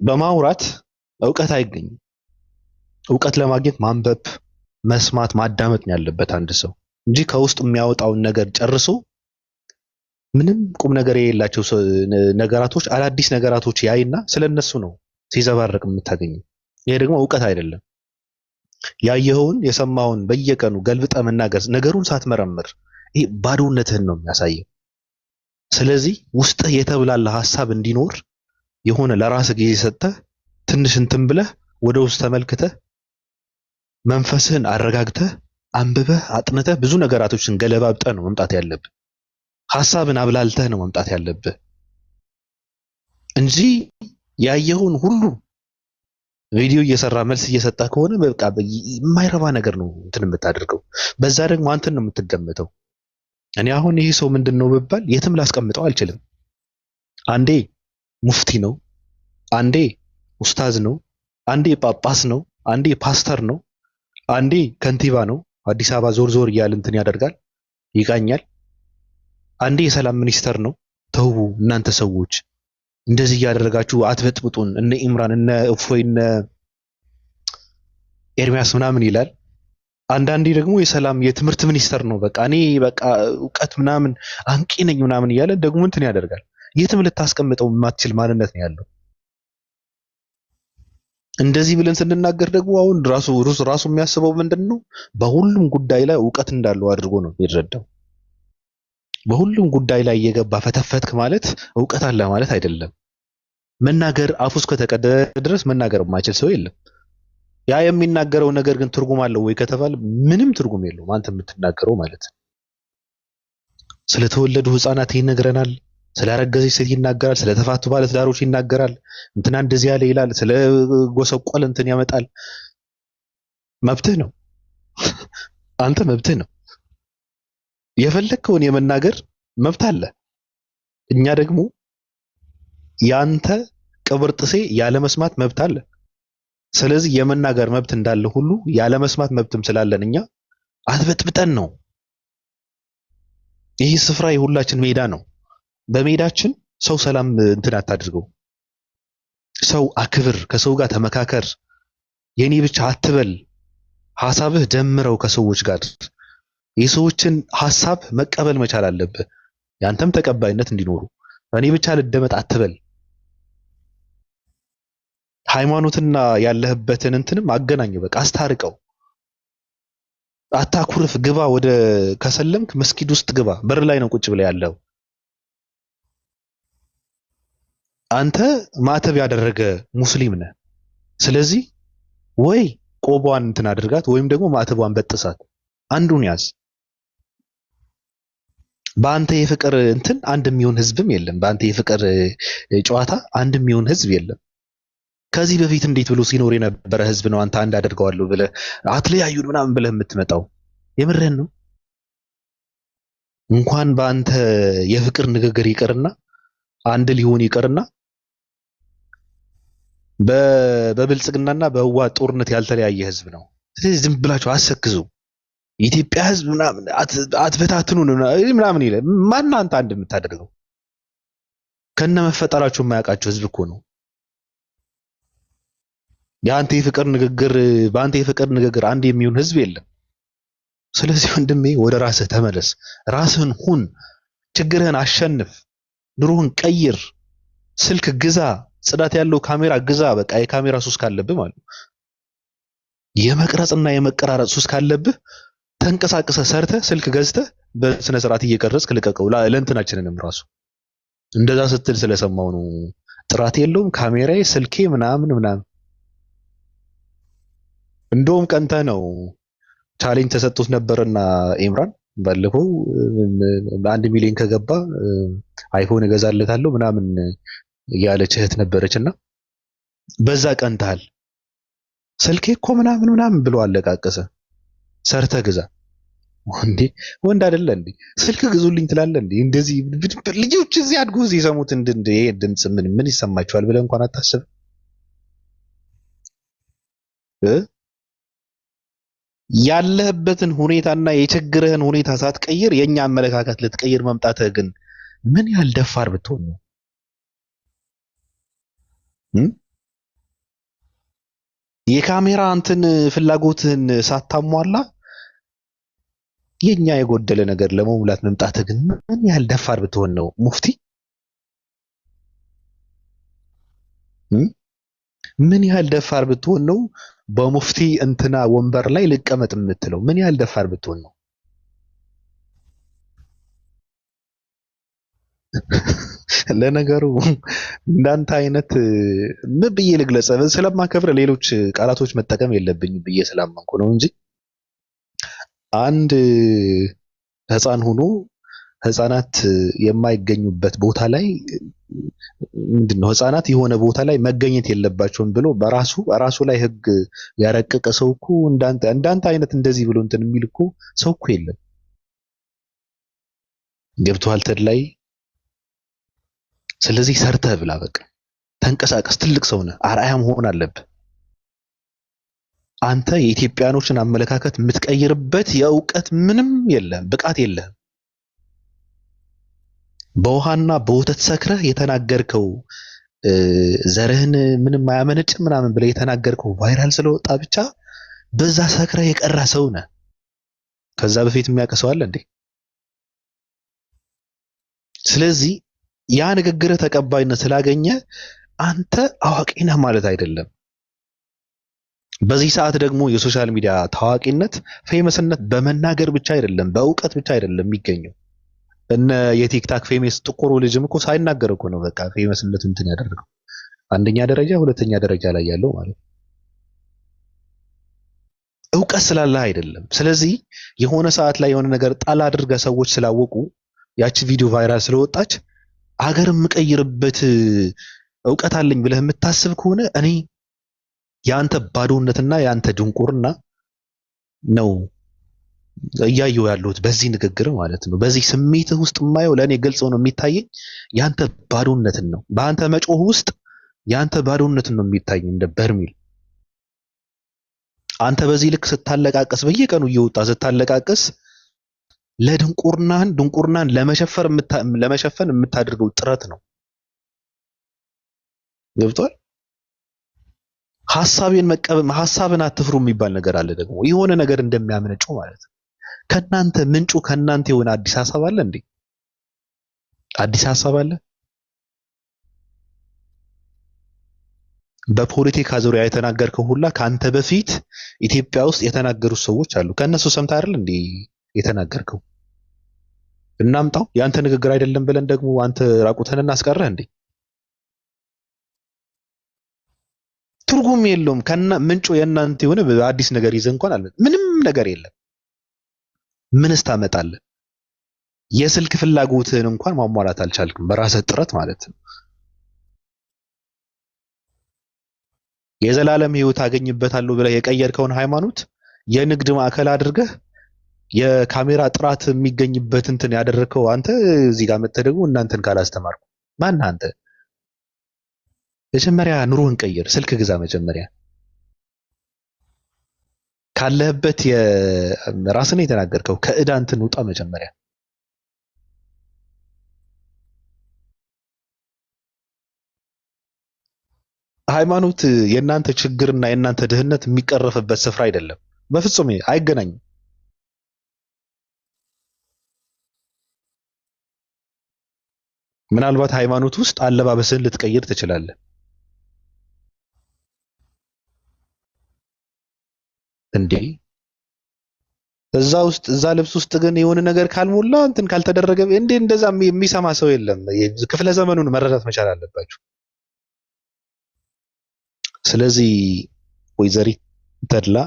በማውራት እውቀት አይገኝም። እውቀት ለማግኘት ማንበብ፣ መስማት፣ ማዳመጥ ነው ያለበት አንድ ሰው እንጂ ከውስጥ የሚያወጣውን ነገር ጨርሶ ምንም ቁም ነገር የሌላቸው ነገራቶች፣ አዳዲስ ነገራቶች ያይና ስለነሱ ነው ሲዘባረቅ የምታገኘው። ይሄ ደግሞ እውቀት አይደለም። ያየኸውን የሰማውን በየቀኑ ገልብጠ መናገር ነገሩን ሳትመረምር ይሄ ባዶነትህን ነው የሚያሳየው። ስለዚህ ውስጥህ የተብላላ ሐሳብ እንዲኖር የሆነ ለራስህ ጊዜ ሰጥተህ ትንሽ እንትን ብለህ ወደ ውስጥ ተመልክተህ መንፈስህን አረጋግተህ አንብበህ አጥንተህ ብዙ ነገራቶችን ገለባብጠህ ነው መምጣት ያለብህ። ሐሳብን አብላልተህ ነው መምጣት ያለብህ እንጂ ያየኸውን ሁሉ ቪዲዮ እየሰራ መልስ እየሰጣ ከሆነ በቃ የማይረባ ነገር ነው እንትን የምታደርገው። በዛ ደግሞ አንተን ነው የምትገመተው። እኔ አሁን ይሄ ሰው ምንድነው ብባል የትም ላስቀምጠው አልችልም። አንዴ ሙፍቲ ነው፣ አንዴ ኡስታዝ ነው፣ አንዴ ጳጳስ ነው፣ አንዴ ፓስተር ነው፣ አንዴ ከንቲባ ነው። አዲስ አበባ ዞር ዞር እያለ እንትን ያደርጋል፣ ይቃኛል። አንዴ የሰላም ሚኒስተር ነው። ተው እናንተ ሰዎች እንደዚህ እያደረጋችሁ አትበጥብጡን። እነ ኢምራን እነ እፎይ እነ ኤርሚያስ ምናምን ይላል። አንዳንዴ ደግሞ የሰላም የትምህርት ሚኒስተር ነው። በቃ እኔ በቃ እውቀት ምናምን አንቂ ነኝ ምናምን እያለ ደግሞ እንትን ያደርጋል። የትም ልታስቀምጠው የማትችል ማንነት ነው ያለው። እንደዚህ ብለን ስንናገር ደግሞ አሁን ራሱ የሚያስበው ምንድነው? በሁሉም ጉዳይ ላይ እውቀት እንዳለው አድርጎ ነው የሚረዳው። በሁሉም ጉዳይ ላይ እየገባ ፈተፈትክ ማለት እውቀት አለ ማለት አይደለም። መናገር አፉ እስከተቀደደ ድረስ መናገር የማይችል ሰው የለም። ያ የሚናገረው ነገር ግን ትርጉም አለው ወይ ከተባለ ምንም ትርጉም የለውም። አንተ የምትናገረው ማለት ነው። ስለተወለዱ ህፃናት ይነግረናል፣ ስላረገዘች ሴት ይናገራል፣ ስለተፋቱ ባለትዳሮች ይናገራል። እንትና እንደዚህ ያለ ይላል፣ ስለ ጎሰቆል እንትን ያመጣል። መብትህ ነው። አንተ መብትህ ነው። የፈለግከውን የመናገር መብት አለ። እኛ ደግሞ ያንተ ቅብር ጥሴ ያለ መስማት መብት አለ። ስለዚህ የመናገር መብት እንዳለ ሁሉ ያለ መስማት መብትም ስላለን እኛ አትበጥብጠን ነው። ይህ ስፍራ የሁላችን ሜዳ ነው። በሜዳችን ሰው ሰላም እንትን አታድርገው። ሰው አክብር፣ ከሰው ጋር ተመካከር፣ የኔ ብቻ አትበል። ሐሳብህ ደምረው ከሰዎች ጋር። የሰዎችን ሐሳብ መቀበል መቻል አለብህ፣ ያንተም ተቀባይነት እንዲኖሩ። እኔ ብቻ ልደመጥ አትበል። ሃይማኖትና ያለህበትን እንትንም አገናኘው። በቃ አስታርቀው። አታኩርፍ። ግባ፣ ወደ ከሰለምክ መስጊድ ውስጥ ግባ። በር ላይ ነው ቁጭ ብለ ያለው። አንተ ማተብ ያደረገ ሙስሊም ነህ። ስለዚህ ወይ ቆቧን እንትን አድርጋት ወይም ደግሞ ማተቧን በጥሳት። አንዱን ያዝ። በአንተ የፍቅር እንትን አንድ የሚሆን ህዝብም የለም። በአንተ የፍቅር ጨዋታ አንድ የሚሆን ህዝብ የለም። ከዚህ በፊት እንዴት ብሎ ሲኖር የነበረ ህዝብ ነው አንተ አንድ አደርገዋለሁ ብለህ አትለያዩን ምናምን ብለህ የምትመጣው። የምርህን ነው? እንኳን በአንተ የፍቅር ንግግር ይቅርና አንድ ሊሆን ይቅርና በብልጽግናና በህወሓት ጦርነት ያልተለያየ ህዝብ ነው። ስለዚህ ዝም ብላችሁ አሰክዙ። የኢትዮጵያ ህዝብ ምናምን አትበታትኑን ምናምን ይላል። ማን አንተ አንድ የምታደርገው? ከነ መፈጠራችሁ የማያውቃቸው ህዝብ እኮ ነው። በአንተ የፍቅር ንግግር አንድ የሚሆን ህዝብ የለም። ስለዚህ ወንድሜ ወደ ራስህ ተመለስ። ራስህን ሁን። ችግርህን አሸንፍ። ኑሮህን ቀይር። ስልክ ግዛ። ጽዳት ያለው ካሜራ ግዛ። በቃ የካሜራ ሱስ ካለብህ ማለት ነው። የመቅረጽና የመቀራረጽ ሱስ ካለብህ ተንቀሳቅሰህ ሰርተህ ስልክ ገዝተህ በስነ ስርዓት እየቀረጽክ ልቀቀው። ለእንትናችንንም ራሱ እንደዛ ስትል ስለሰማው ነው። ጥራት የለውም ካሜራዬ ስልኬ ምናምን። እንደውም ቀንተ ነው ቻሌንጅ ተሰጥቶት ነበርና ኢምራን ባለፈው 1 ሚሊዮን ከገባ አይፎን እገዛለታለሁ ምናምን ያለች እህት ነበረችና በዛ ቀንተሃል። ስልኬ እኮ ምናምን ብሎ አለቃቀሰ። ሰርተህ ግዛ። ወንድ አይደለ እንዴ? ስልክ ግዙልኝ ትላለህ እንዴ? እንደዚህ ልጆች እዚህ አድጎ ሲሰሙት ይሄ ድምጽ ምን ይሰማቸዋል ብለህ እንኳን አታስብ። ያለህበትን ሁኔታና የችግርህን ሁኔታ ሳትቀይር የኛ አመለካከት ልትቀይር መምጣትህ ግን ምን ያህል ደፋር ብትሆን ነው? የካሜራ እንትን ፍላጎትህን ሳታሟላ የኛ የጎደለ ነገር ለመሙላት መምጣትህ ግን ምን ያህል ደፋር ብትሆን ነው? ሙፍቲ ምን ያህል ደፋር ብትሆን ነው በሙፍቲ እንትና ወንበር ላይ ልቀመጥ የምትለው? ምን ያህል ደፋር ብትሆን ነው? ለነገሩ እንዳንተ አይነት ምን ብዬ ልግለጽ? ስለማከብር ሌሎች ቃላቶች መጠቀም የለብኝም ብዬ ስላመንኩ ነው እንጂ አንድ ህፃን ሆኖ ህፃናት የማይገኙበት ቦታ ላይ ምንድነው ህፃናት የሆነ ቦታ ላይ መገኘት የለባቸውም ብሎ በራሱ ላይ ህግ ያረቀቀ ሰው እኮ እንዳንተ አይነት እንደዚህ ብሎ እንትን የሚል እኮ ሰው እኮ የለም። ገብቶሃል ተድላይ? ስለዚህ ሰርተህ ብላ፣ በቃ ተንቀሳቀስ። ትልቅ ሰው ነህ፣ አርአያ መሆን አለብህ። አንተ የኢትዮጵያኖችን አመለካከት የምትቀይርበት የእውቀት ምንም የለም፣ ብቃት የለህም። በውሃና በወተት ሰክረህ የተናገርከው ዘርህን ምንም አያመነጭ ምናምን ብለህ የተናገርከው ቫይራል ስለወጣ ብቻ በዛ ሰክረህ የቀራ ሰው ነህ። ከዛ በፊት የሚያውቅ አለ እንዴ? ስለዚህ ያ ንግግርህ ተቀባይነት ስላገኘ አንተ አዋቂ ነህ ማለት አይደለም። በዚህ ሰዓት ደግሞ የሶሻል ሚዲያ ታዋቂነት ፌመስነት በመናገር ብቻ አይደለም፣ በእውቀት ብቻ አይደለም የሚገኘው። እነ የቲክታክ ፌመስ ጥቁሩ ልጅም እኮ ሳይናገር እኮ ነው በቃ ፌመስነት እንትን ያደረገው። አንደኛ ደረጃ ሁለተኛ ደረጃ ላይ ያለው ማለት ነው። እውቀት ስላለህ አይደለም። ስለዚህ የሆነ ሰዓት ላይ የሆነ ነገር ጣል አድርገህ ሰዎች ስላወቁ ያቺ ቪዲዮ ቫይራል ስለወጣች አገር የምቀይርበት እውቀት አለኝ ብለህ የምታስብ ከሆነ እኔ ያንተ ባዶነትና ያንተ ድንቁርና ነው እያየሁ ያለሁት በዚህ ንግግር ማለት ነው። በዚህ ስሜትህ ውስጥ የማየው ለእኔ ግልጽ ነው የሚታየኝ ያንተ ባዶነትን ነው። በአንተ መጮህ ውስጥ ያንተ ባዶነትን ነው የሚታየኝ እንደ በርሚል። አንተ በዚህ ልክ ስታለቃቀስ፣ በየቀኑ እየወጣ ስታለቃቀስ ድንቁርናን ለመሸፈን የምታደርገው ጥረት ነው። ገብቷል? ሐሳብን አትፍሩ የሚባል ነገር አለ። ደግሞ የሆነ ነገር እንደሚያመነጩ ማለት ነው። ከናንተ ምንጩ ከናንተ የሆነ አዲስ ሐሳብ አለ እንዴ? አዲስ ሐሳብ አለ? በፖለቲካ ዙሪያ የተናገርከው ሁላ ካንተ በፊት ኢትዮጵያ ውስጥ የተናገሩት ሰዎች አሉ። ከነሱ ሰምተህ አይደል እንዴ የተናገርከው? እናምጣው ያንተ ንግግር አይደለም ብለን ደግሞ አንተ ራቁተን እናስቀረህ እንዴ? ትርጉም የለውም። ምንጩ የእናንተ የሆነ አዲስ ነገር ይዘህ እንኳን አለ ምንም ነገር የለም። ምንስ ታመጣለህ? የስልክ ፍላጎትህን እንኳን ማሟላት አልቻልክም በራስህ ጥረት ማለት ነው። የዘላለም ሕይወት አገኝበታለሁ ብለህ የቀየርከውን ሃይማኖት የንግድ ማዕከል አድርገህ የካሜራ ጥራት የሚገኝበት እንትን ያደረከው አንተ እዚህ ጋር መጥተህ ደግሞ እናንተን ካላስተማርኩ ማን አንተ? መጀመሪያ ኑሮህን ቀይር። ስልክ ግዛ መጀመሪያ ካለህበት ራስን የተናገርከው ከዕዳ እንትን ውጣ መጀመሪያ። ሃይማኖት የእናንተ ችግርና የእናንተ ድህነት የሚቀረፍበት ስፍራ አይደለም። በፍጹም አይገናኝም። ምናልባት ሃይማኖት ውስጥ አለባበስህን ልትቀይር ትችላለህ እንዴ? እዛ ልብስ ውስጥ ግን የሆነ ነገር ካልሞላ እንትን ካልተደረገ እንዴ እንደዛ የሚሰማ ሰው የለም። ክፍለ ዘመኑን መረዳት መቻል አለባችሁ። ስለዚህ ወይዘሪት ተድላ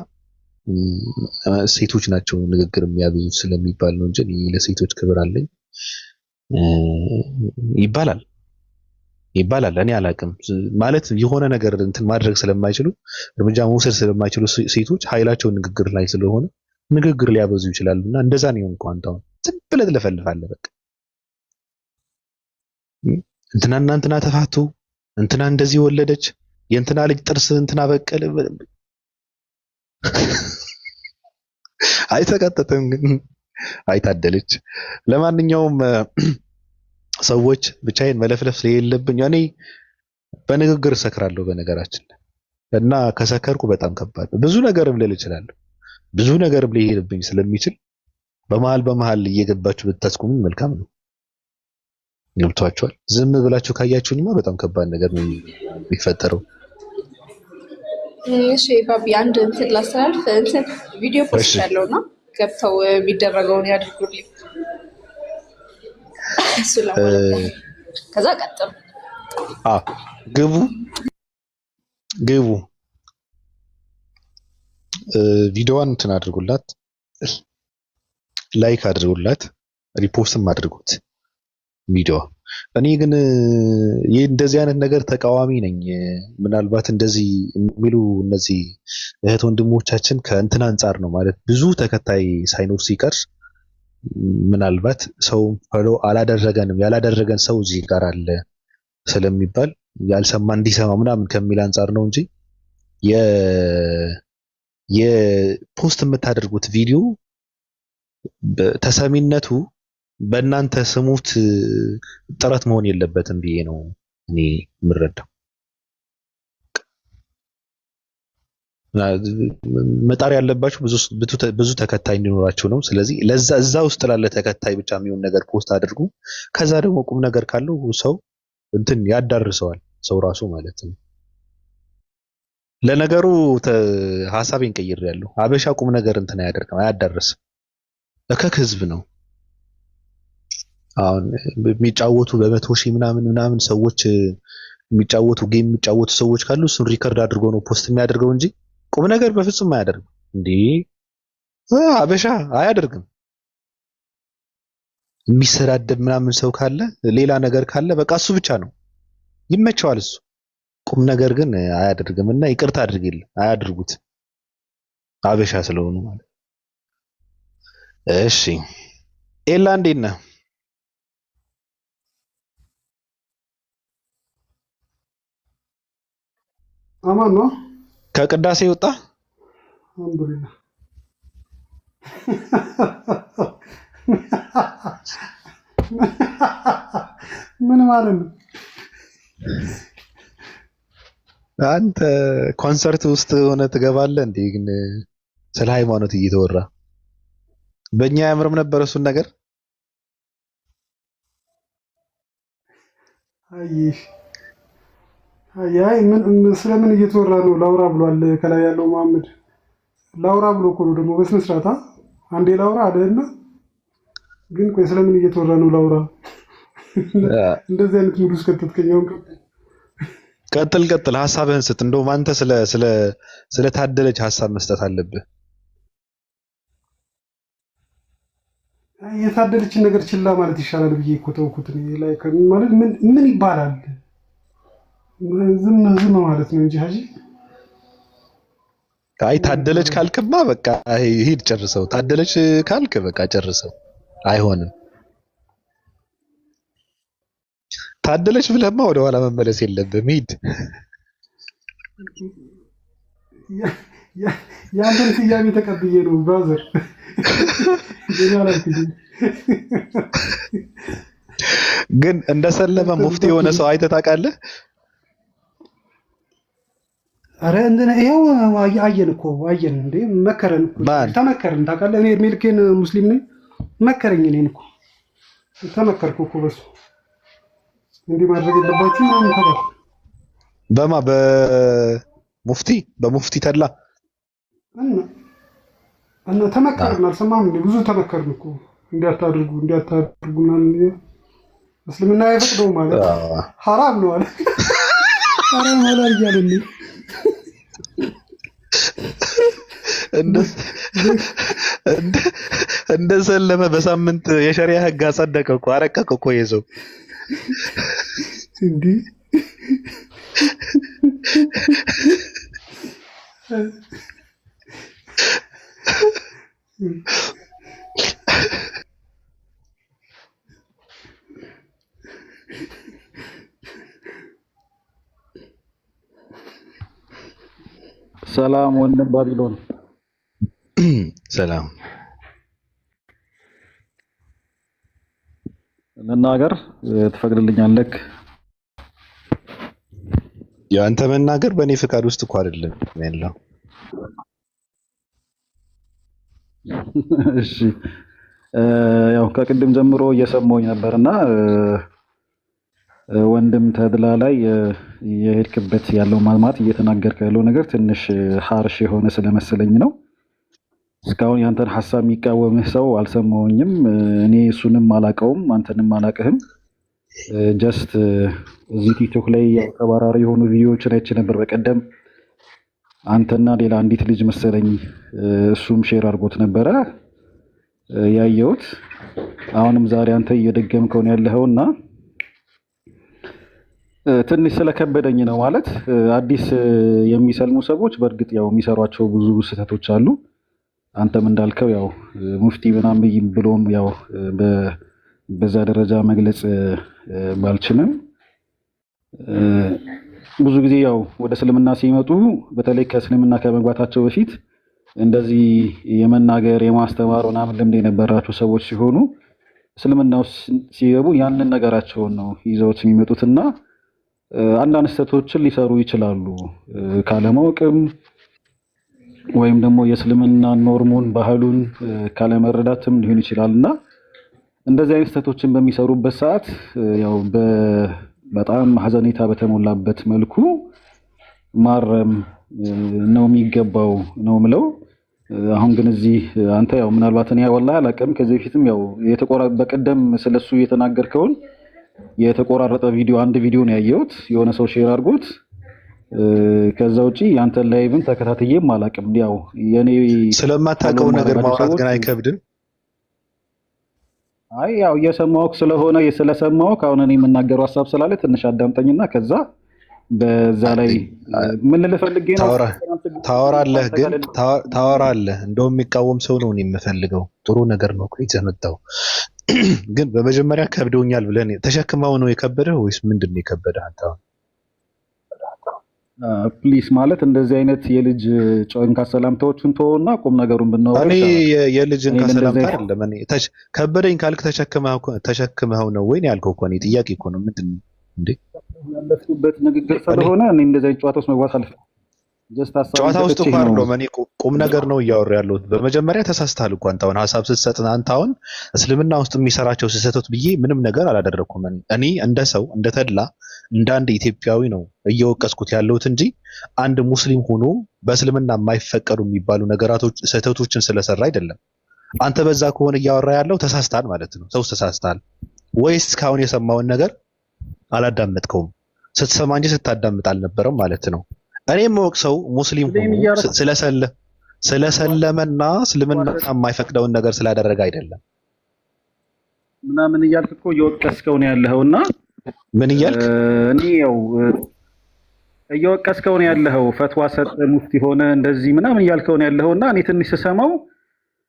ሴቶች ናቸው ንግግር የሚያብዙት ስለሚባል ነው እንጂ ለሴቶች ክብር አለኝ ይባላል። እኔ አላቅም ማለት የሆነ ነገር እንትን ማድረግ ስለማይችሉ እርምጃ መውሰድ ስለማይችሉ ሴቶች ኃይላቸው ንግግር ላይ ስለሆነ ንግግር ሊያበዙ ይችላሉና እንደዛ ነው እንኳን አንተ ዝም ብለህ ትለፈልፋለህ። በቃ እንትና ተፋቱ፣ እንትና እንደዚህ ወለደች፣ የእንትና ልጅ ጥርስ እንትና በቀለ። አይተቀጠተም ግን አይታደለች። ለማንኛውም ሰዎች ብቻዬን መለፍለፍ ስለሌለብኝ እኔ በንግግር እሰክራለሁ በነገራችን እና ከሰከርኩ በጣም ከባድ ነው። ብዙ ነገርም ልል እችላለሁ። ብዙ ነገርም ሊሄድብኝ ስለሚችል በመሃል እየገባችሁ ብታስቆሙኝ መልካም ነው። ገብቷችኋል? ዝም ብላችሁ ካያችሁኝማ በጣም ከባድ ነገር ነው የሚፈጠረው። እሺ ባቢ አንድ እንትን ላስተላልፍ እንትን ቪዲዮ ፖስት ያለውና ገብተው የሚደረገውን ያድርጉልኝ። እሱ ለማለት ነው። ከዛ ቀጥሉ። ግቡ ቪዲዮዋን እንትን አድርጉላት፣ ላይክ አድርጉላት፣ ሪፖስትም አድርጉት ቪዲዮ። እኔ ግን ይህ እንደዚህ አይነት ነገር ተቃዋሚ ነኝ። ምናልባት እንደዚህ የሚሉ እነዚህ እህት ወንድሞቻችን ከእንትን አንጻር ነው ማለት ብዙ ተከታይ ሳይኖር ሲቀር ምናልባት ሰው ፎሎ አላደረገንም ያላደረገን ሰው እዚህ ጋር አለ ስለሚባል ያልሰማ እንዲሰማ ምናምን ከሚል አንጻር ነው እንጂ የፖስት የምታደርጉት ቪዲዮ ተሰሚነቱ በእናንተ ስሙት ጥረት መሆን የለበትም ብዬ ነው እኔ የምረዳው። መጣር ያለባችሁ ብዙ ተከታይ እንዲኖራችሁ ነው። ስለዚህ ለዛ እዛ ውስጥ ላለ ተከታይ ብቻ የሚሆን ነገር ፖስት አድርጉ። ከዛ ደግሞ ቁም ነገር ካለው ሰው እንትን ያዳርሰዋል፣ ሰው ራሱ ማለት ነው። ለነገሩ ሐሳቤን ቀይሬያለሁ። አበሻ ቁም ነገር እንትን አያዳርስም። እከክ ህዝብ ነው። አሁን የሚጫወቱ በመቶ ሺህ ምናምን ሰዎች የሚጫወቱ ጌም የሚጫወቱ ሰዎች ካሉ እሱን ሪከርድ አድርጎ ነው ፖስት የሚያደርገው እንጂ ቁም ነገር በፍጹም አያደርግም። እንዴ አበሻ አያደርግም። የሚሰዳደብ ምናምን ሰው ካለ ሌላ ነገር ካለ በቃ እሱ ብቻ ነው ይመቸዋል እሱ። ቁም ነገር ግን አያደርግም እና ይቅርታ አድርግልኝ አያድርጉት አበሻ ስለሆኑ ማለት። እሺ ኤላ እንዴት ነህ? አማን ነው። ከቅዳሴ ወጣ? አልሐምዱሊላህ። ምን ማለት ነው? አንተ ኮንሰርት ውስጥ ሆነ ትገባለህ እንዴ? ግን ስለ ሃይማኖት እየተወራ በእኛ ያምርም ነበር እሱን ነገር። አይ ምን ስለምን እየተወራ ነው? ላውራ ብሏል ከላይ ያለው መሐመድ። ላውራ ብሎ እኮ ነው ደግሞ በስነ ስርዓት አንዴ ላውራ አለና፣ ግን ቆይ ስለምን እየተወራ ነው? ላውራ እንደዚህ አይነት ሙድ ውስጥ ከተትከኛው። ቀጥል ሐሳብህን ስጥ። እንደውም አንተ ስለ ታደለች ሐሳብ መስጠት አለብህ። የታደለችን ነገር ችላ ማለት ይሻላል ብዬ እኮ ተውኩት። ላይ ማለት ምን ይባላል? ዝም ማለት ነው እንጂ ሀጂ። አይ ታደለች ካልክማ በቃ ሂድ ጨርሰው። ታደለች ካልክ በቃ ጨርሰው። አይሆንም። ታደለች ብለህማ ወደ ኋላ መመለስ የለብህም። ሂድ። ያንተን ስያሜ ተቀብዬ ነው ብራዘር። ግን እንደሰለመ ሙፍቲ የሆነ ሰው አይተህ ታውቃለህ? አረ ይኸው አየን እንዴ መከረን እኮ ተመከረን። ታውቃለህ እኔ እድሜ ልኬን ሙስሊም ነኝ። መከረኝ። እኔን እኮ ተመከርኩ እኮ በሱ እንዲህ ማድረግ የለባችሁም ምናምን ተባለ። በሙፍቲ ተላ እና ተመከርን። አልሰማህም እንዴ? ብዙ ተመከርን እኮ እንዲያታድርጉ ምናምን። እስልምና አይፈቅደው ማለት ሐራም ነው አለ። ሐራም አለ እያለን እንደሰለመ በሳምንት የሸሪያ ህግ አጸደቀ እኮ አረቀቀ እኮ የሰው እንዴ። ሰላም ወንድም ባቢሎን። ሰላም መናገር ትፈቅድልኛለህ? ያንተ መናገር በእኔ ፍቃድ ውስጥ እኮ አይደለም ያለው። እሺ ያው ከቅድም ጀምሮ እየሰማሁኝ ነበርና ወንድም ተድላ ላይ የሄድክበት ያለው ማልማት እየተናገርከ ያለው ነገር ትንሽ ሀርሽ የሆነ ስለመሰለኝ ነው። እስካሁን ያንተን ሐሳብ የሚቃወምህ ሰው አልሰማሁኝም። እኔ እሱንም አላቀውም አንተንም አላቅህም። ጀስት እዚህ ቲክቶክ ላይ ተባራሪ የሆኑ ቪዲዮዎችን አይቼ ነበር በቀደም አንተና ሌላ አንዲት ልጅ መሰለኝ እሱም ሼር አድርጎት ነበረ ያየሁት። አሁንም ዛሬ አንተ እየደገምከው ነው ያለኸውና ትንሽ ስለከበደኝ ነው ማለት አዲስ የሚሰልሙ ሰዎች በእርግጥ ያው የሚሰሯቸው ብዙ ስህተቶች አሉ። አንተም እንዳልከው ያው ሙፍቲ ምናምን ብሎም ያው በዛ ደረጃ መግለጽ ባልችልም ብዙ ጊዜ ያው ወደ እስልምና ሲመጡ በተለይ ከእስልምና ከመግባታቸው በፊት እንደዚህ የመናገር የማስተማር ምናምን ልምድ የነበራቸው ሰዎች ሲሆኑ እስልምና ውስጥ ሲገቡ ያንን ነገራቸውን ነው ይዘውት የሚመጡትና አንዳንድ ስህተቶችን ሊሰሩ ይችላሉ ካለማወቅም ወይም ደግሞ የእስልምና ኖርሙን ባህሉን ካለመረዳትም ሊሆን ይችላልና እንደዚህ አይነት ስህተቶችን በሚሰሩበት ሰዓት ያው በጣም ሐዘኔታ በተሞላበት መልኩ ማረም ነው የሚገባው ነው ምለው። አሁን ግን እዚህ አንተ ያው ምናልባት እኔ ወላሂ አላውቅም ከዚህ በፊትም ያው በቀደም ስለሱ የተናገርከውን የተቆራረጠ ቪዲዮ አንድ ቪዲዮ ነው ያየሁት የሆነ ሰው ሼር አድርጎት ከዛ ውጪ ያንተን ላይቭን ተከታትዬም አላውቅም። ያው የኔ ስለማታውቀው ነገር ማውራት ግን አይከብድም። አይ ያው እየሰማሁህ ስለሆነ ስለሰማሁህ አሁን እኔ የምናገረው ሐሳብ ስላለ ትንሽ አዳምጠኝና ከዛ በዛ ላይ ምን ልፈልግ ነው ታወራለህ ግን ታወራለህ እንደውም የሚቃወም ሰው ነው የምፈልገው። ጥሩ ነገር ነው እኮ የተመጣው ግን በመጀመሪያ ከብዶኛል ብለን ተሸክመው ነው የከበደህ ወይስ ምንድነው የከበደህ አንተ? ፕሊስ ማለት እንደዚህ አይነት የልጅ ጮንካ ሰላምታዎችን ተወውና ቁም ነገሩን ብናወራ እኔ የልጅን ከሰላምታ አይደለም እኔ ከበደኝ ካልክ ተሸክመው ነው ወይ ያልከው እኮ እኔ ጥያቄ እኮ ነው ምንድነው እንዴ ያለፍኩበት ንግግር ስለሆነ እኔ እንደዚህ አይነት ጨዋታ ውስጥ መግባት አልፈልግም። ጨዋታ ውስጥ እኮ አይደለም እኔ ቁም ነገር ነው እያወራሁ ያለሁት። በመጀመሪያ ተሳስተሃል እኮ አንተ አሁን ሐሳብ ስትሰጥ አንተ አሁን እስልምና ውስጥ የሚሰራቸው ስህተቶች ብዬ ምንም ነገር አላደረኩም። እኔ እንደ ሰው እንደ ተድላ እንደ አንድ ኢትዮጵያዊ ነው እየወቀስኩት ያለሁት እንጂ አንድ ሙስሊም ሆኖ በእስልምና የማይፈቀዱ የሚባሉ ነገራቶች ስህተቶችን ስለሰራ አይደለም። አንተ በዛ ከሆነ እያወራ ያለው ተሳስተሃል ማለት ነው። ሰው ተሳስተሃል ወይስ እስካሁን የሰማውን ነገር አላዳመጥከውም? ስትሰማ እንጂ ስታዳምጥ አልነበረም ማለት ነው። እኔ የምወቅሰው ሙስሊም ሆኖ ስለሰለመና እስልምና የማይፈቅደውን ነገር ስላደረገ አይደለም። ምናምን እያልክ እኮ እየወቀስከው ነው ያለኸውና ምን እያልክ እኔ ያው እየወቀስከው ነው ያለኸው ፈትዋ ሰጠ ሙፍቲ ሆነ እንደዚህ ምናምን እያልከው ነው ያለኸውና እኔ ትንሽ ስሰማው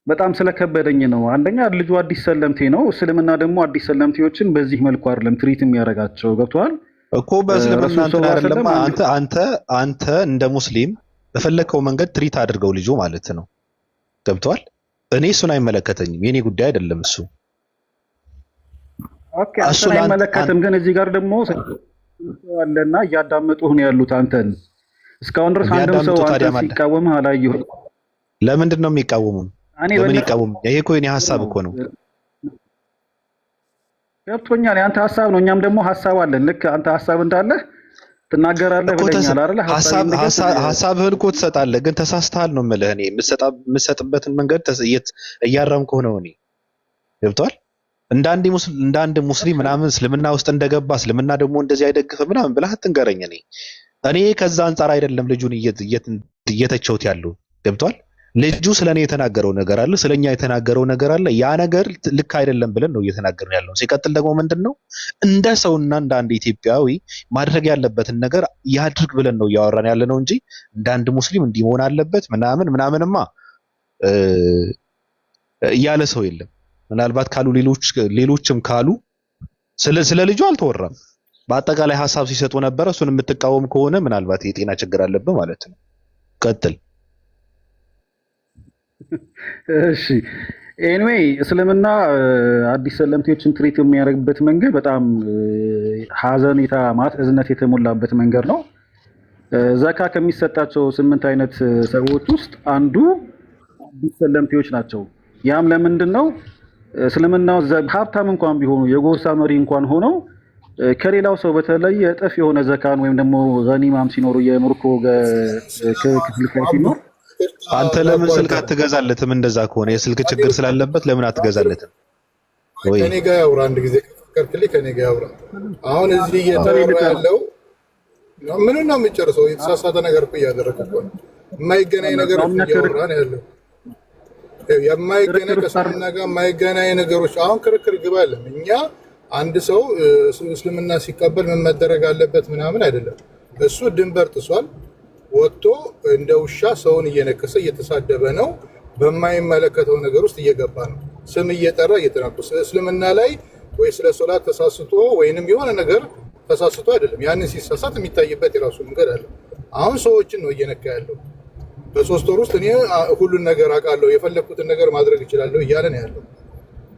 በጣም ስለከበደኝ ነው። አንደኛ ልጁ አዲስ ሰለምቴ ነው። እስልምና ደግሞ አዲስ ሰለምቴዎችን በዚህ መልኩ አይደለም ትሪት የሚያደርጋቸው ገብቷል እኮ በእስልምና አይደለም። አንተ እንደ ሙስሊም በፈለከው መንገድ ትሪት አድርገው ልጁ ማለት ነው ገብቷል። እኔ እሱን አይመለከተኝም፣ የኔ ጉዳይ አይደለም እሱ። ኦኬ እሱን አይመለከትም። ግን እዚህ ጋር ደግሞ አለና እያዳመጡህ ነው ያሉት አንተን። እስካሁን ድረስ አንድም ሰው አንተን ሲቃወምህ አላየሁም። ለምንድን ነው የሚቃወሙን? ለምን ይቃወሙ? ይሄ እኮ የኔ ሐሳብ እኮ ነው። ገብቶኛል። ያንተ ሐሳብ ነው። እኛም ደግሞ ሐሳብ አለን። ልክ አንተ ሐሳብ እንዳለህ ትናገራለህ ብለኛል አይደል? ሐሳብህን እኮ ትሰጣለህ፣ ግን ተሳስተሃል ነው የምልህ። እኔ የምሰጥበትን መንገድ እያረምኩህ ነው። እኔ ገብቶሃል። እንደ አንድ ሙስሊም ምናምን እስልምና ውስጥ እንደገባ እስልምና ደግሞ እንደዚህ አይደግፍም ምናምን ብለህ አትንገረኝ። እኔ ከዛ አንፃር አይደለም ልጁን እየተቸውት ያለው ገብቶሃል። ልጁ ስለኔ የተናገረው ነገር አለ፣ ስለኛ የተናገረው ነገር አለ። ያ ነገር ልክ አይደለም ብለን ነው እየተናገርን ያለው። ሲቀጥል ደግሞ ምንድነው እንደ ሰውና እንደ አንድ ኢትዮጵያዊ ማድረግ ያለበትን ነገር ያድርግ ብለን ነው እያወራን ያለ ነው እንጂ እንደ አንድ ሙስሊም እንዲህ መሆን አለበት ምናምንማ ያለ ሰው የለም። ምናልባት ካሉ ሌሎችም ካሉ ስለ ልጁ አልተወራም። በአጠቃላይ ሐሳብ ሲሰጡ ነበር። እሱን የምትቃወም ከሆነ ምናልባት የጤና ችግር አለበት ማለት ነው። ቀጥል። እሺ ኤኒዌይ እስልምና አዲስ ሰለምቴዎችን ትሪት የሚያደርግበት መንገድ በጣም ሐዘኔታ ማለት እዝነት የተሞላበት መንገድ ነው። ዘካ ከሚሰጣቸው 8 አይነት ሰዎች ውስጥ አንዱ አዲስ ሰለምቴዎች ናቸው። ያም ለምንድን ነው? እስልምና ሀብታም እንኳን ቢሆኑ የጎሳ መሪ እንኳን ሆነው ከሌላው ሰው በተለየ እጥፍ የሆነ ዘካን ወይም ደግሞ ገኒማም ሲኖሩ የምርኮ ክፍል ሲኖር አንተ ለምን ስልክ አትገዛለትም? እንደዛ ከሆነ የስልክ ችግር ስላለበት ለምን አትገዛለትም? ወይ ከኔ ጋር ያውራ አንድ ጊዜ ከፍከርክልኝ ከኔ ጋር ያውራ። አሁን እዚህ እየተወራ ያለው ምን ነው የምጨርሰው? የተሳሳተ ነገር እኮ እያደረግህ እኮ ነው። የማይገናኝ ነገር እያወራ ነው ያለው። የማይገናኝ ከእስልምና ጋር የማይገናኝ ነገሮች አሁን ክርክር ግባለን። እኛ አንድ ሰው እስልምና ሲቀበል ምን መደረግ አለበት ምናምን አይደለም። እሱ ድንበር ጥሷል። ወጥቶ እንደ ውሻ ሰውን እየነከሰ እየተሳደበ ነው። በማይመለከተው ነገር ውስጥ እየገባ ነው። ስም እየጠራ እየተናገረ እስልምና ላይ ወይ ስለ ሶላት ተሳስቶ ወይንም የሆነ ነገር ተሳስቶ አይደለም። ያንን ሲሳሳት የሚታይበት የራሱ መንገድ አለ። አሁን ሰዎችን ነው እየነካ ያለው። በ3 ወር ውስጥ እኔ ሁሉን ነገር አውቃለሁ የፈለኩትን ነገር ማድረግ እችላለሁ እያለ ነው ያለው።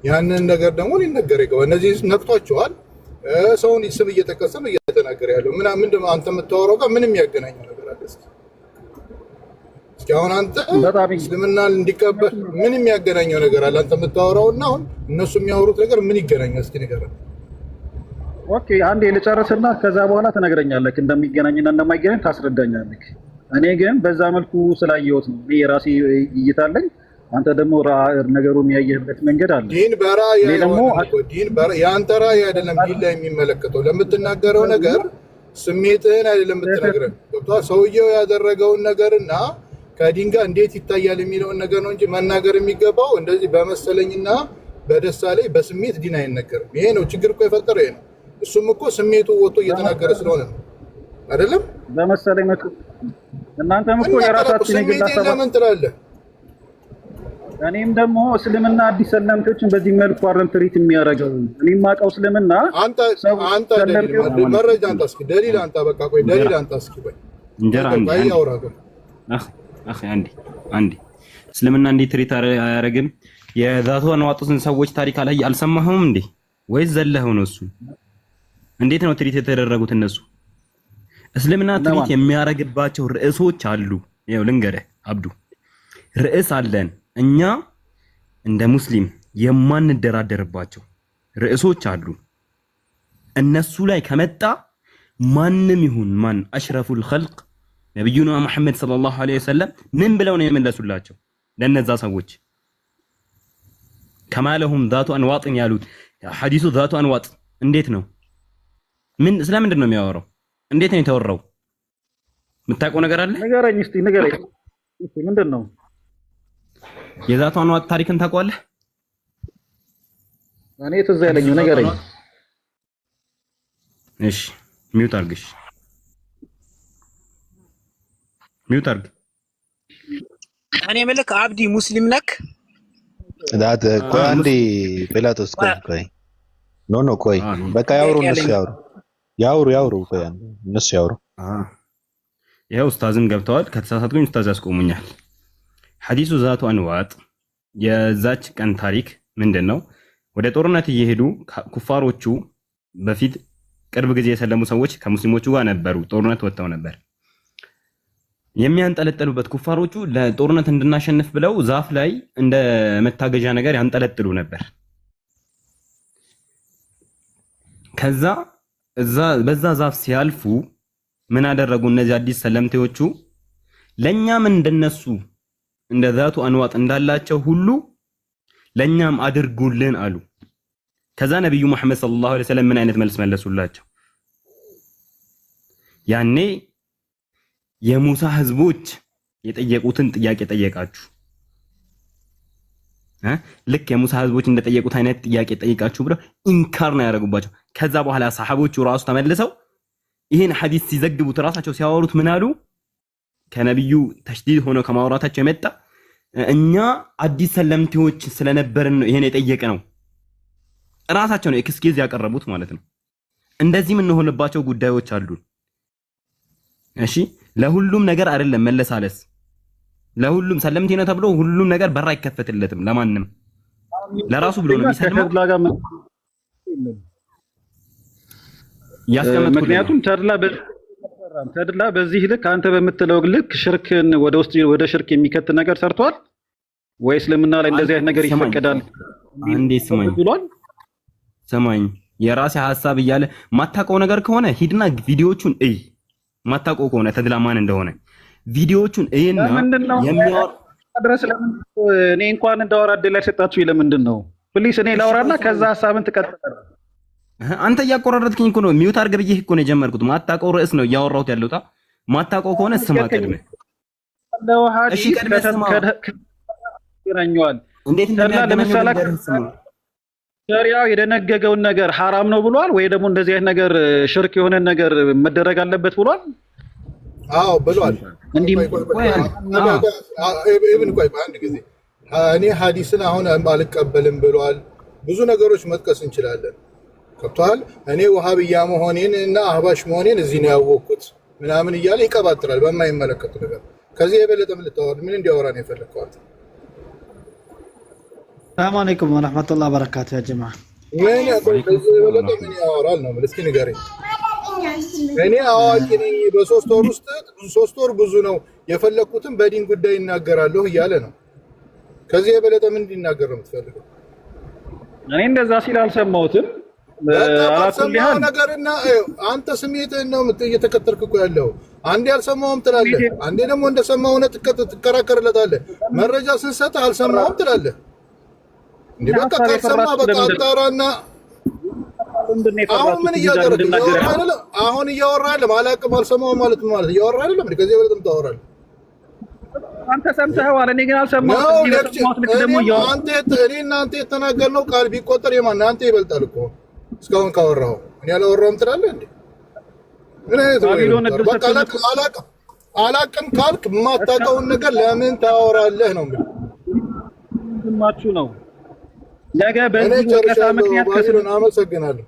ያንን ነገር ደግሞ ሊነገር ይገባል። እነዚህ ነክቷቸዋል። ሰውን ስም እየጠቀሰ ነው እየተናገረ ያለው። ምንድን ነው አንተ የምታወራው ጋር ምንም ያገናኘው ነገር አለ? እስኪ አሁን አንተ እስልምናን እንዲቀበል ምንም ያገናኘው ነገር አለ? አንተ የምታወራው እና አሁን እነሱ የሚያወሩት ነገር ምን ይገናኛል? እስኪ ንገረን። ኦኬ አንዴ ልጨርስና ከዛ በኋላ ትነግረኛለህ። እንደሚገናኝና እንደማይገናኝ ታስረዳኛለህ። እኔ ግን በዛ መልኩ ስላየሁት ነው። እኔ የራሴ እይታ አለኝ። አንተ ደግሞ ነገሩን ያየህበት መንገድ አለ። ዲን በራእይ የአንተ ራእይ አይደለም ዲን ላይ የሚመለከተው። ለምትናገረው ነገር ስሜትህን አይደለም የምትነግረን። ሰውየው ያደረገውን ነገርና ከዲን ጋር እንዴት ይታያል የሚለውን ነገር ነው እንጂ መናገር የሚገባው እንደዚህ በመሰለኝና በደስታ ላይ በስሜት ዲን አይነገርም። ይሄ ነው ችግር እኮ የፈጠረው ይሄ ነው። እሱም እኮ ስሜቱ ወጥቶ እየተናገረ ስለሆነ ነው አይደለም በመሰለኝ መጥቶ እናንተም እኮ የራሳችን የግል ሐሳብ ለምን ትላለህ? እኔም ደግሞ እስልምና አዲስ ሰለምቶችን በዚህ መልኩ አረም ትሪት የሚያደርገው እኔም ማውቀው እስልምና አንተ መረጃ አንተ እስኪ ደሊል አንተ በቃ ቆይ ደሊል አንተ እስኪ ቆይ እንጀራ አንዴ እስልምና እንዴት ትሪት አያደርግም? የዛቱ አንዋጡትን ሰዎች ታሪክ አልሰማህም እንዴ? ወይስ ዘለኸው ነው? እሱ እንዴት ነው ትሪት የተደረጉት እነሱ? እስልምና ትሪት የሚያደርግባቸው ርዕሶች አሉ። ይኸው ልንገርህ አብዱ፣ ርዕስ አለን እኛ እንደ ሙስሊም የማንደራደርባቸው ርዕሶች አሉ። እነሱ ላይ ከመጣ ማንም ይሁን ማን አሽረፉል ኸልቅ ነብዩና መሐመድ ሰለላሁ ዐለይሂ ወሰለም ምን ብለው ነው የመለሱላቸው ለነዛ ሰዎች? ከማለሁም ዛቱ አንዋጥን ያሉት ሐዲሱ ዛቱ አንዋጥ እንዴት ነው? ምን ስለምንድን ነው የሚያወራው? እንዴት ነው የተወራው? የምታውቀው ነገር አለ? ንገረኝ እስቲ ንገረኝ። ምንድን ነው የዛቱ አንዋጥ ታሪክን ታውቀዋለህ? እኔ ትዝ ያለኝ ንገረኝ። እሺ ሚውት አድርግሽ፣ ሚውት አድርግ። እኔ መልክ አብዲ ሙስሊም ነክ ዳት ቆይ አንዴ ጲላጦስ ቆይ ኖ ቆይ በቃ ያውሩ እነሱ ያውሩ ቆይ እነሱ ያውሩ። ይሄው ኡስታዝም ገብተዋል። ከተሳሳትኩኝ ኡስታዝ ያስቆሙኛል። ሐዲሱ ዛቱ አንዋጥ የዛች ቀን ታሪክ ምንድነው? ወደ ጦርነት እየሄዱ ኩፋሮቹ በፊት ቅርብ ጊዜ የሰለሙ ሰዎች ከሙስሊሞቹ ጋር ነበሩ። ጦርነት ወጥተው ነበር። የሚያንጠለጥሉበት ኩፋሮቹ ለጦርነት እንድናሸንፍ ብለው ዛፍ ላይ እንደ መታገዣ ነገር ያንጠለጥሉ ነበር። ከዛ በዛ ዛፍ ሲያልፉ ምን አደረጉ? እነዚህ አዲስ ሰለምቴዎቹ ለኛም እንደነሱ እንደ ዛቱ አንዋጥ እንዳላቸው ሁሉ ለኛም አድርጉልን አሉ። ከዛ ነብዩ መሐመድ ሰለላሁ ዐለይሂ ወሰለም ምን አይነት መልስ መለሱላቸው? ያኔ የሙሳ ህዝቦች የጠየቁትን ጥያቄ ጠየቃችሁ፣ ልክ የሙሳ ህዝቦች እንደጠየቁት አይነት ጥያቄ ጠይቃችሁ ብለው ኢንካር ነው ያደረጉባቸው። ከዛ በኋላ ሰሃቦቹ ራሱ ተመልሰው ይሄን ሐዲስ ሲዘግቡት ራሳቸው ሲያወሩት ምን አሉ? ከነብዩ ተሽዲድ ሆኖ ከማውራታቸው የመጣ እኛ አዲስ ሰለምቴዎች ስለነበርን ነው ይሄን የጠየቅነው። ራሳቸው ነው ኤክስኪውዝ ያቀረቡት ማለት ነው። እንደዚህ የምንሆንባቸው ጉዳዮች አሉ። እሺ ለሁሉም ነገር አይደለም መለሳለስ። ለሁሉም ሰለምቴ ነው ተብሎ ሁሉም ነገር በር አይከፈትለትም ለማንም። ለራሱ ብሎ ነው የሚሰልመው። ምክንያቱም ተድላ በዚህ ልክ አንተ በምትለው ልክ ሽርክን ወደ ሽርክ የሚከት ነገር ሰርቷል ወይ? እስልምና ላይ እንደዚህ አይነት ነገር ይፈቀዳል? አንዴ ስማኝ የራሴ ሐሳብ እያለ ማታውቀው ነገር ከሆነ ሂድና ቪዲዮቹን እይ። ማታውቀው ከሆነ ተድላ ማን እንደሆነ ቪዲዮቹን እይና የሚያወራ ድረስ ለምን እኔ እንኳን እንዳወራ እድል ያልሰጣችሁ ለምንድን ነው? ፕሊስ እኔ ላውራና ከዛ ሐሳብን ትቀጥላለህ። አንተ እያቆራረጥክኝ እኮ ነው። ሚውት አድርገህ ብዬሽ እኮ ነው የጀመርኩት። ማታውቀው ርዕስ ነው እያወራሁት ያለሁት። ማታውቀው ከሆነ ስማ ቀድመህ። እሺ ቀድመህ ስማ። እንዴት እንደሚያገናኘው ሸሪዓው የደነገገውን ነገር ሐራም ነው ብሏል ወይ ደግሞ እንደዚህ አይነት ነገር ሽርክ የሆነ ነገር መደረግ አለበት ብሏል? አዎ ብሏል። እንዴ ቆይ አንድ ጊዜ እኔ ሐዲስን አሁን አልቀበልም ብሏል። ብዙ ነገሮች መጥቀስ እንችላለን። ከቷል እኔ ወሃብያ መሆኔን እና አህባሽ መሆኔን እዚህ ነው ያወቅኩት ምናምን እያለ ይቀባጥራል በማይመለከቱ ነገር። ከዚህ የበለጠ ምን እንዲያወራ ነው የፈለከው? ሰላም አለይኩም ወራህመቱላሂ ወበረካቱ ያ ጀማዓ። ምን የበለጠ ምን ያወራል ነው እስኪ ንገረኝ። እኔ አዋቂ ነኝ በ3 ወር ውስጥ 3 ወር ብዙ ነው የፈለኩትን በዲን ጉዳይ እናገራለሁ እያለ ነው። ከዚህ የበለጠ ምን እንዲናገር ነው የምትፈልገው? እኔ እንደዛ ሲል አልሰማሁትም። አላሰማው ነገርና አንተ ስሜትህን ነው እየተከተልክ እኮ ያለው። አንዴ አልሰማውም ትላለህ፣ አንዴ ደግሞ እንደሰማው ሆነ ትከራከርለታለህ። መረጃ ስንሰጥህ አልሰማውም ትላለህ። እንዴ በቃ ካልሰማ በቃ አጣራና አሁን ምን እያደረግህ ነው? አሁን እያወራህ አይደለም። አላውቅም አልሰማውም ማለት እያወራህ አይደለም። ከዚህ የበለጠ ታወራለህ። አንተ ሰምተኸዋል፣ እኔ ግን አልሰማሁም። አንተ የተናገርነው ቃል ቢቆጠር የማን አንተ ይበልጣል እኮ እስካሁን ካወራኸው። እኔ አላወራሁም ትላለህ እንዴ? ምን አይነት በቃ አላውቅም ካልክ የማታውቀውን ነገር ለምን ታወራለህ ነው እንግዲህ። ዝማችሁ ነው ነገ በዚህ ወቀታ ምክንያት ከስሉን አመሰግናለሁ።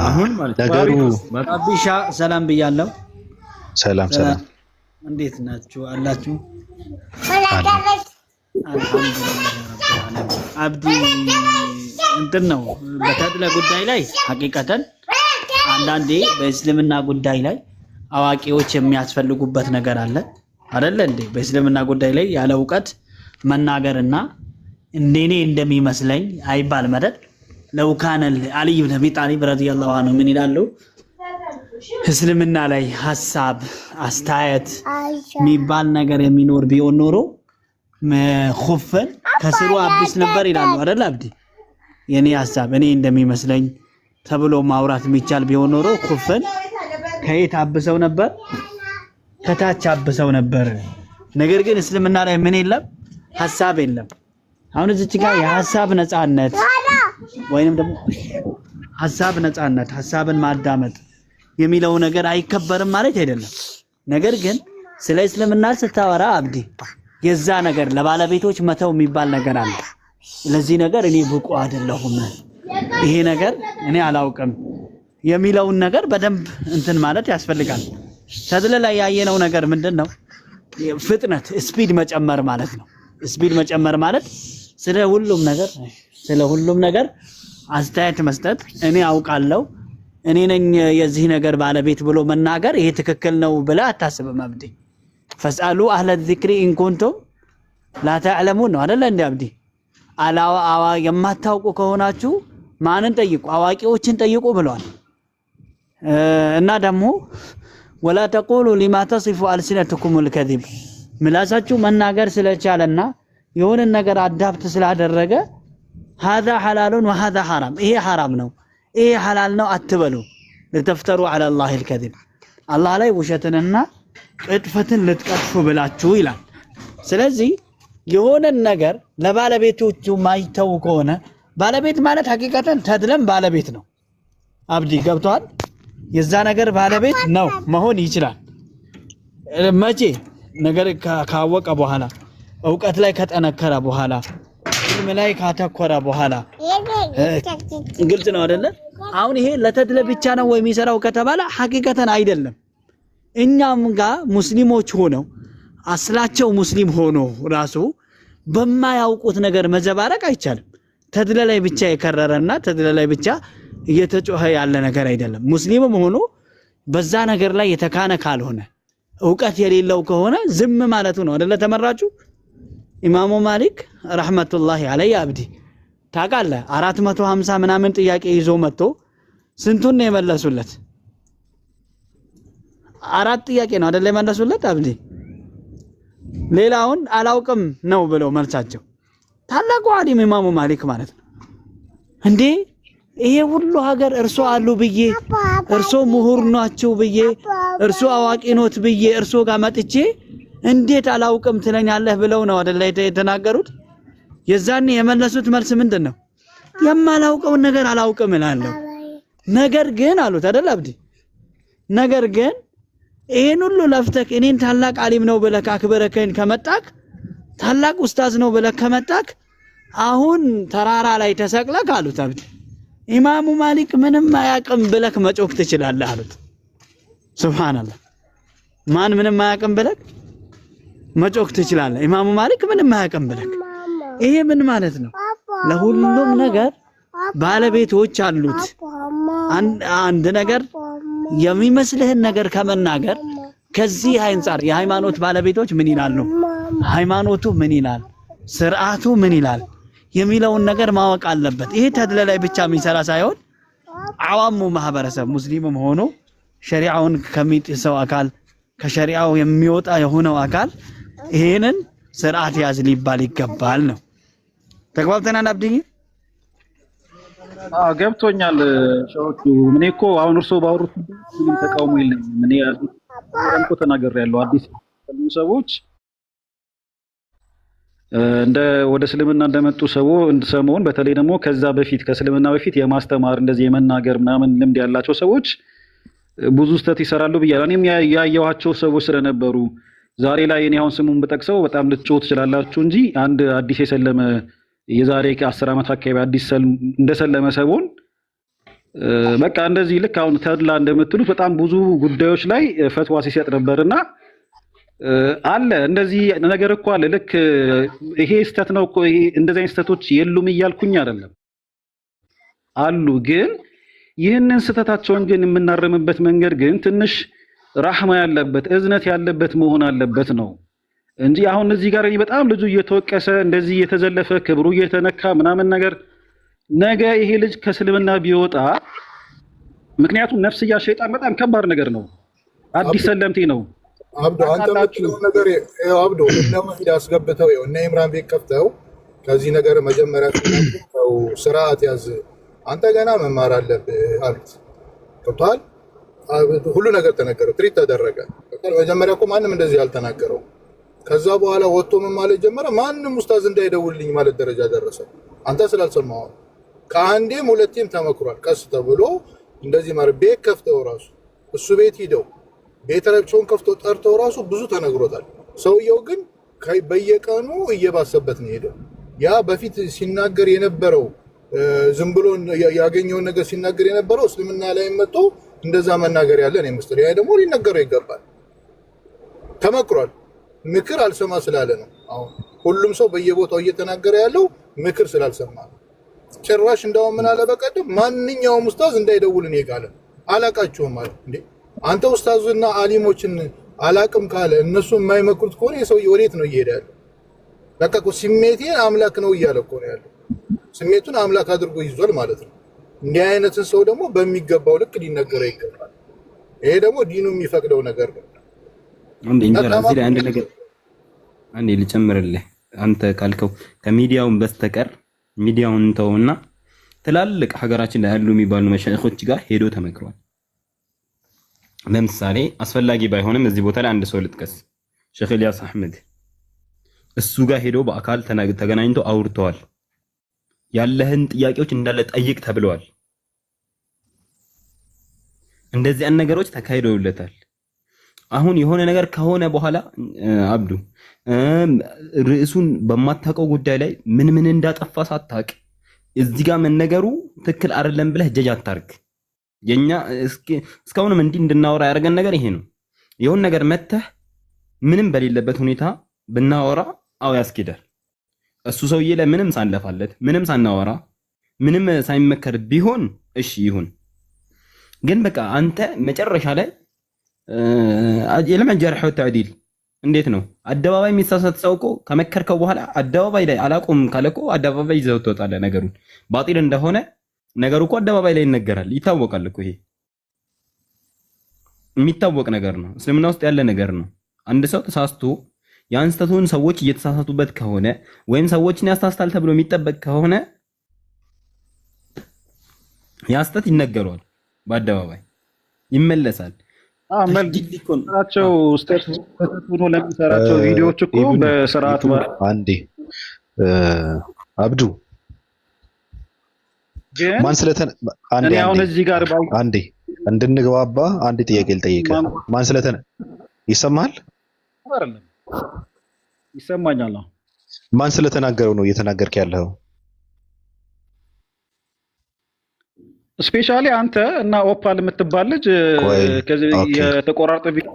አሁን ማለት ነገሩ አቢሻ ሰላም ብያለሁ። ሰላም እንዴት ናችሁ አላችሁ? አብዲ እንትን ነው በተድላ ጉዳይ ላይ ሐቂቀተን አንዳንዴ በእስልምና ጉዳይ ላይ አዋቂዎች የሚያስፈልጉበት ነገር አለ አይደለ እንዴ? በእስልምና ጉዳይ ላይ ያለ እውቀት መናገርና እንደኔ እንደሚመስለኝ አይባል መደድ ለው ካነ አሊ ኢብኑ አቢ ጣሊብ ረዲየላሁ ዐንሁ ምን ይላሉ? እስልምና ላይ ሐሳብ አስተያየት የሚባል ነገር የሚኖር ቢሆን ኖሮ ኹፍን ከስሩ አብስ ነበር ይላሉ አይደል አብዲ? የኔ ሐሳብ እኔ እንደሚመስለኝ ተብሎ ማውራት የሚቻል ቢሆን ኖሮ ኹፍን ከየት አብሰው ነበር? ከታች አብሰው ነበር። ነገር ግን እስልምና ላይ ምን የለም? ሐሳብ የለም። አሁን እዚህ ጋር የሐሳብ ነፃነት ወይንም ደግሞ ሐሳብ ነፃነት ሐሳብን ማዳመጥ የሚለው ነገር አይከበርም ማለት አይደለም። ነገር ግን ስለ እስልምና ስታወራ አብዲ የዛ ነገር ለባለቤቶች መተው የሚባል ነገር አለ። ለዚህ ነገር እኔ ብቁ አይደለሁም፣ ይሄ ነገር እኔ አላውቅም የሚለውን ነገር በደንብ እንትን ማለት ያስፈልጋል። ተድላ ላይ ያየነው ነገር ምንድነው? ፍጥነት ስፒድ መጨመር ማለት ነው። ስፒድ መጨመር ማለት ስለ ሁሉም ነገር አስተያየት መስጠት፣ እኔ አውቃለሁ እኔ ነኝ የዚህ ነገር ባለቤት ብሎ መናገር ይሄ ትክክል ነው ብለህ አታስብም አብዲ። ፈስአሉ አህለ ዚክሪ ኢን ኩንቱም ላ ተዕለሙን ነው አይደል እንዴ አብዲ? አላዋ የማታውቁ ከሆናችሁ ማንን ጠይቁ? አዋቂዎችን ጠይቁ ብለዋል። እና ደግሞ ወላ ተቁሉ ሊማ ተሲፉ አልሲነቱኩም الكذب ምላሳችሁ መናገር ስለቻለና የሆነ ነገር አዳፕት ስላደረገ هذا حلال وهذا حرام ይሄ حرام ነው ይሄ حلال ነው አትበሉ። لتفتروا على الله الكذب አላህ ላይ ውሸትንና ቅጥፈትን ልትቀጥፉ ብላችሁ ይላል። ስለዚህ የሆነ ነገር ለባለቤቶቹ ማይተው ከሆነ ባለቤት ማለት ሐቂቀተን ተድለም ባለቤት ነው አብዲ ገብቷል። የዛ ነገር ባለቤት ነው መሆን ይችላል። መቼ ነገር ካወቀ በኋላ ዕውቀት ላይ ከጠነከረ በኋላ ኢልም ላይ ካተኮረ በኋላ ግልጽ ነው አይደለ? አሁን ይሄ ለተድለ ብቻ ነው ወይ የሚሰራው ከተባለ ሐቂቀተን አይደለም። እኛም ጋር ሙስሊሞች ሆነው አስላቸው ሙስሊም ሆኖ ራሱ በማያውቁት ነገር መዘባረቅ አይቻልም። ተድለ ላይ ብቻ የከረረና ተድለ ላይ ብቻ እየተጮኸ ያለ ነገር አይደለም። ሙስሊምም ሆኖ በዛ ነገር ላይ የተካነ ካልሆነ ዕውቀት የሌለው ከሆነ ዝም ማለቱ ነው አይደለ ተመራጩ። ኢማሙ ማሊክ ረህመቱላሂ ዐለይሂ አብዲ ታውቃለህ 450 ምናምን ጥያቄ ይዞ መጥቶ ስንቱን ነው የመለሱለት? 4 ጥያቄ ነው አይደል የመለሱለት አብዲ። ሌላውን አላውቅም ነው ብለው መልሳቸው። ታላቁ ዓሊም ኢማሙ ማሊክ ማለት ነው እንዴ! ይሄ ሁሉ ሀገር እርሶ አሉ ብዬ እርሶ ምሁር ናቸው ብዬ እርሶ አዋቂ ኖት ብዬ እርሶ ጋር መጥቼ እንዴት አላውቅም ትለኛለህ ብለው ነው አይደል የተናገሩት። የዛኔ የመለሱት መልስ ምንድነው? የማላውቀውን ነገር አላውቅም እላለሁ። ነገር ግን አሉት አይደል አብዲ፣ ነገር ግን ይሄን ሁሉ ለፍተክ እኔን ታላቅ ዓሊም ነው ብለህ አክብረከኝ ከመጣክ ታላቅ ኡስታዝ ነው ብለህ ከመጣክ አሁን ተራራ ላይ ተሰቅለክ አሉት አብዲ ኢማሙ ማሊክ ምንም አያውቅም ብለክ መጮክ ትችላለህ አሉት። ሱብሃንአላህ። ማን ምንም አያውቅም ብለክ መጮክ ትችላለህ? ኢማሙ ማሊክ ምንም አያውቅም ብለክ። ይሄ ምን ማለት ነው? ለሁሉም ነገር ባለቤቶች አሉት። አንድ ነገር የሚመስልህን ነገር ከመናገር ከዚህ አንፃር የሃይማኖት ባለቤቶች ምን ይላሉ፣ ሃይማኖቱ ምን ይላል፣ ስርዓቱ ምን ይላል የሚለውን ነገር ማወቅ አለበት። ይሄ ተድለ ላይ ብቻ የሚሰራ ሳይሆን አዋሙ ማህበረሰብ ሙስሊምም ሆኖ ሸሪዓውን ከሚጥሰው አካል ከሸሪዓው የሚወጣ የሆነው አካል ይሄንን ስርዓት ያዝ ሊባል ይገባል ነው። ተግባብተናል አብዲኝ? ገብቶኛል። ሸዎቹ እኔ እኮ አሁን እርሶ ባወሩት ምንም ተቃውሞ የለኝም። እኔ እኮ ተናግሬያለሁ። አዲስ ሰዎች እንደ ወደ እስልምና እንደመጡ ሰሞን በተለይ ደግሞ ከዛ በፊት ከእስልምና በፊት የማስተማር እንደዚህ የመናገር ምናምን ልምድ ያላቸው ሰዎች ብዙ ስህተት ይሰራሉ ብያለሁ። እኔም ያየኋቸው ሰዎች ስለነበሩ ዛሬ ላይ እኔ አሁን ስሙን ብጠቅሰው በጣም ልትጮህ ትችላላችሁ እንጂ አንድ አዲስ የሰለመ የዛሬ ከ10 ዓመት አካባቢ አዲስ እንደሰለመ ሰሞን በቃ እንደዚህ ልክ አሁን ተድላ እንደምትሉት በጣም ብዙ ጉዳዮች ላይ ፈትዋ ሲሰጥ ነበርና አለ እንደዚህ ነገር እኮ አለ። ልክ ይሄ ስህተት ነው እኮ እንደዚህ አይነት ስህተቶች የሉም እያልኩኝ አይደለም፣ አሉ። ግን ይህንን ስህተታቸውን ግን የምናረምበት መንገድ ግን ትንሽ ራህማ ያለበት እዝነት ያለበት መሆን አለበት ነው እንጂ አሁን እዚህ ጋር በጣም ልጁ እየተወቀሰ እንደዚህ እየተዘለፈ ክብሩ እየተነካ ምናምን ነገር ነገ ይሄ ልጅ ከእስልምና ቢወጣ ምክንያቱም ነፍስያ ሸይጣን በጣም ከባድ ነገር ነው። አዲስ ሰለምቴ ነው። አብዶ አንተ የምትለው ነገር አብዶ እነ መሂድ አስገብተው እነ ኢምራን ቤት ከፍተው ከዚህ ነገር መጀመሪያ ተናግረው ስርዓት ያዝ አንተ ገና መማር አለብህ አሉት። ገብቶሃል? ሁሉ ነገር ተነገረው፣ ትሪት ተደረገ። መጀመሪያ እኮ ማንም እንደዚህ ያልተናገረው። ከዛ በኋላ ወጥቶ ምን ማለት ጀመረ? ማንም ኡስታዝ እንዳይደውልኝ ማለት ደረጃ ደረሰ። አንተ ስላልሰማኸው ከአንዴም ሁለቴም ተመክሯል። ቀስ ተብሎ እንደዚህ ማለት ቤት ከፍተው ራሱ እሱ ቤት ሂደው ቤተረቸውን ከፍቶ ጠርተው ራሱ ብዙ ተነግሮታል። ሰውየው ግን በየቀኑ እየባሰበት ነው ሄደው። ያ በፊት ሲናገር የነበረው ዝም ብሎ ያገኘውን ነገር ሲናገር የነበረው እስልምና ላይ መጥቶ እንደዛ መናገር ያለን ይመስል ያ ደግሞ ሊነገረው ይገባል። ተመክሯል። ምክር አልሰማ ስላለ ነው። አሁን ሁሉም ሰው በየቦታው እየተናገረ ያለው ምክር ስላልሰማ ነው። ጭራሽ እንደውም ምን አለ በቀደም ማንኛውም ኡስታዝ እንዳይደውል እኔ ጋር አላቃቸውም ማለት እንዴ አንተ ኡስታዙና አሊሞችን አላቅም ካለ እነሱ የማይመክሩት ከሆነ የሰው ወዴት ነው እየሄደ ያለው? በቃ እኮ ስሜቴን አምላክ ነው እያለ እኮ ነው ያለው። ስሜቱን አምላክ አድርጎ ይዟል ማለት ነው። እንዲህ አይነትን ሰው ደግሞ በሚገባው ልክ ሊነገረው ይገባል። ይሄ ደግሞ ዲኑ የሚፈቅደው ነገር ነው። አንዴ እንጀራ እዚህ ላይ አንድ ነገር አንዴ ልጨምርልህ። አንተ ካልከው ከሚዲያውን በስተቀር ሚዲያውን ተውና ትላልቅ ሀገራችን ላይ ያሉ የሚባሉ መሻይኾች ጋር ሄዶ ተመክሯል። ለምሳሌ አስፈላጊ ባይሆንም እዚህ ቦታ ላይ አንድ ሰው ልጥቀስ፣ ሼኽ ኢልያስ አህመድ እሱ ጋር ሄዶ በአካል ተገናኝተው አውርተዋል። ያለህን ጥያቄዎች እንዳለ ጠይቅ ተብለዋል። እንደዚህ አይነት ነገሮች ተካሂደውለታል። አሁን የሆነ ነገር ከሆነ በኋላ አብዱ ርዕሱን በማታውቀው ጉዳይ ላይ ምን እንዳጠፋ ሳታውቅ እዚህ ጋር መነገሩ ትክክል አይደለም ብለህ ጀጅ አታርግ። የኛ እስካሁንም እንዲህ እንድናወራ ያደረገን ነገር ይሄ ነው። የሆነ ነገር መተህ ምንም በሌለበት ሁኔታ ብናወራ አው ያስኬዳል። እሱ ሰውዬ ላይ ምንም ሳንለፋለት ምንም ሳናወራ ምንም ሳይመከር ቢሆን እሺ ይሁን። ግን በቃ አንተ መጨረሻ ላይ የለም ጀርህ ወተዕዲል እንዴት ነው አደባባይ የሚሳሳት ሰው እኮ ከመከርከው በኋላ አደባባይ ላይ አላቆም ካለ እኮ አደባባይ ይዘው ትወጣለህ። ነገሩን ባጢል እንደሆነ ነገሩ እኮ አደባባይ ላይ ይነገራል፣ ይታወቃል እኮ። ይሄ የሚታወቅ ነገር ነው፣ እስልምና ውስጥ ያለ ነገር ነው። አንድ ሰው ተሳስቶ ያን ስህተቱን ሰዎች እየተሳሳቱበት ከሆነ ወይም ሰዎችን ያሳስታል ተብሎ የሚጠበቅ ከሆነ ያ ስህተት ይነገረዋል፣ በአደባባይ ይመለሳል። መልካቸው ስቴት ሆኖ ለሚሰራቸው ቪዲዮዎች እኮ በስርዓት አንዴ አብዱ ማን ስለተነ አንዴ አሁን እዚህ ጋር አንዴ እንድንግባባ አንድ ጥያቄ ልጠይቅህ። ማን ስለተነ ይሰማል? አይደለም ይሰማኛል። ማን ስለተናገረው ነው እየተናገርክ ያለው? ስፔሻሊ አንተ እና ኦፓል የምትባል ልጅ ከዚህ የተቆራረጠ ቪዲዮ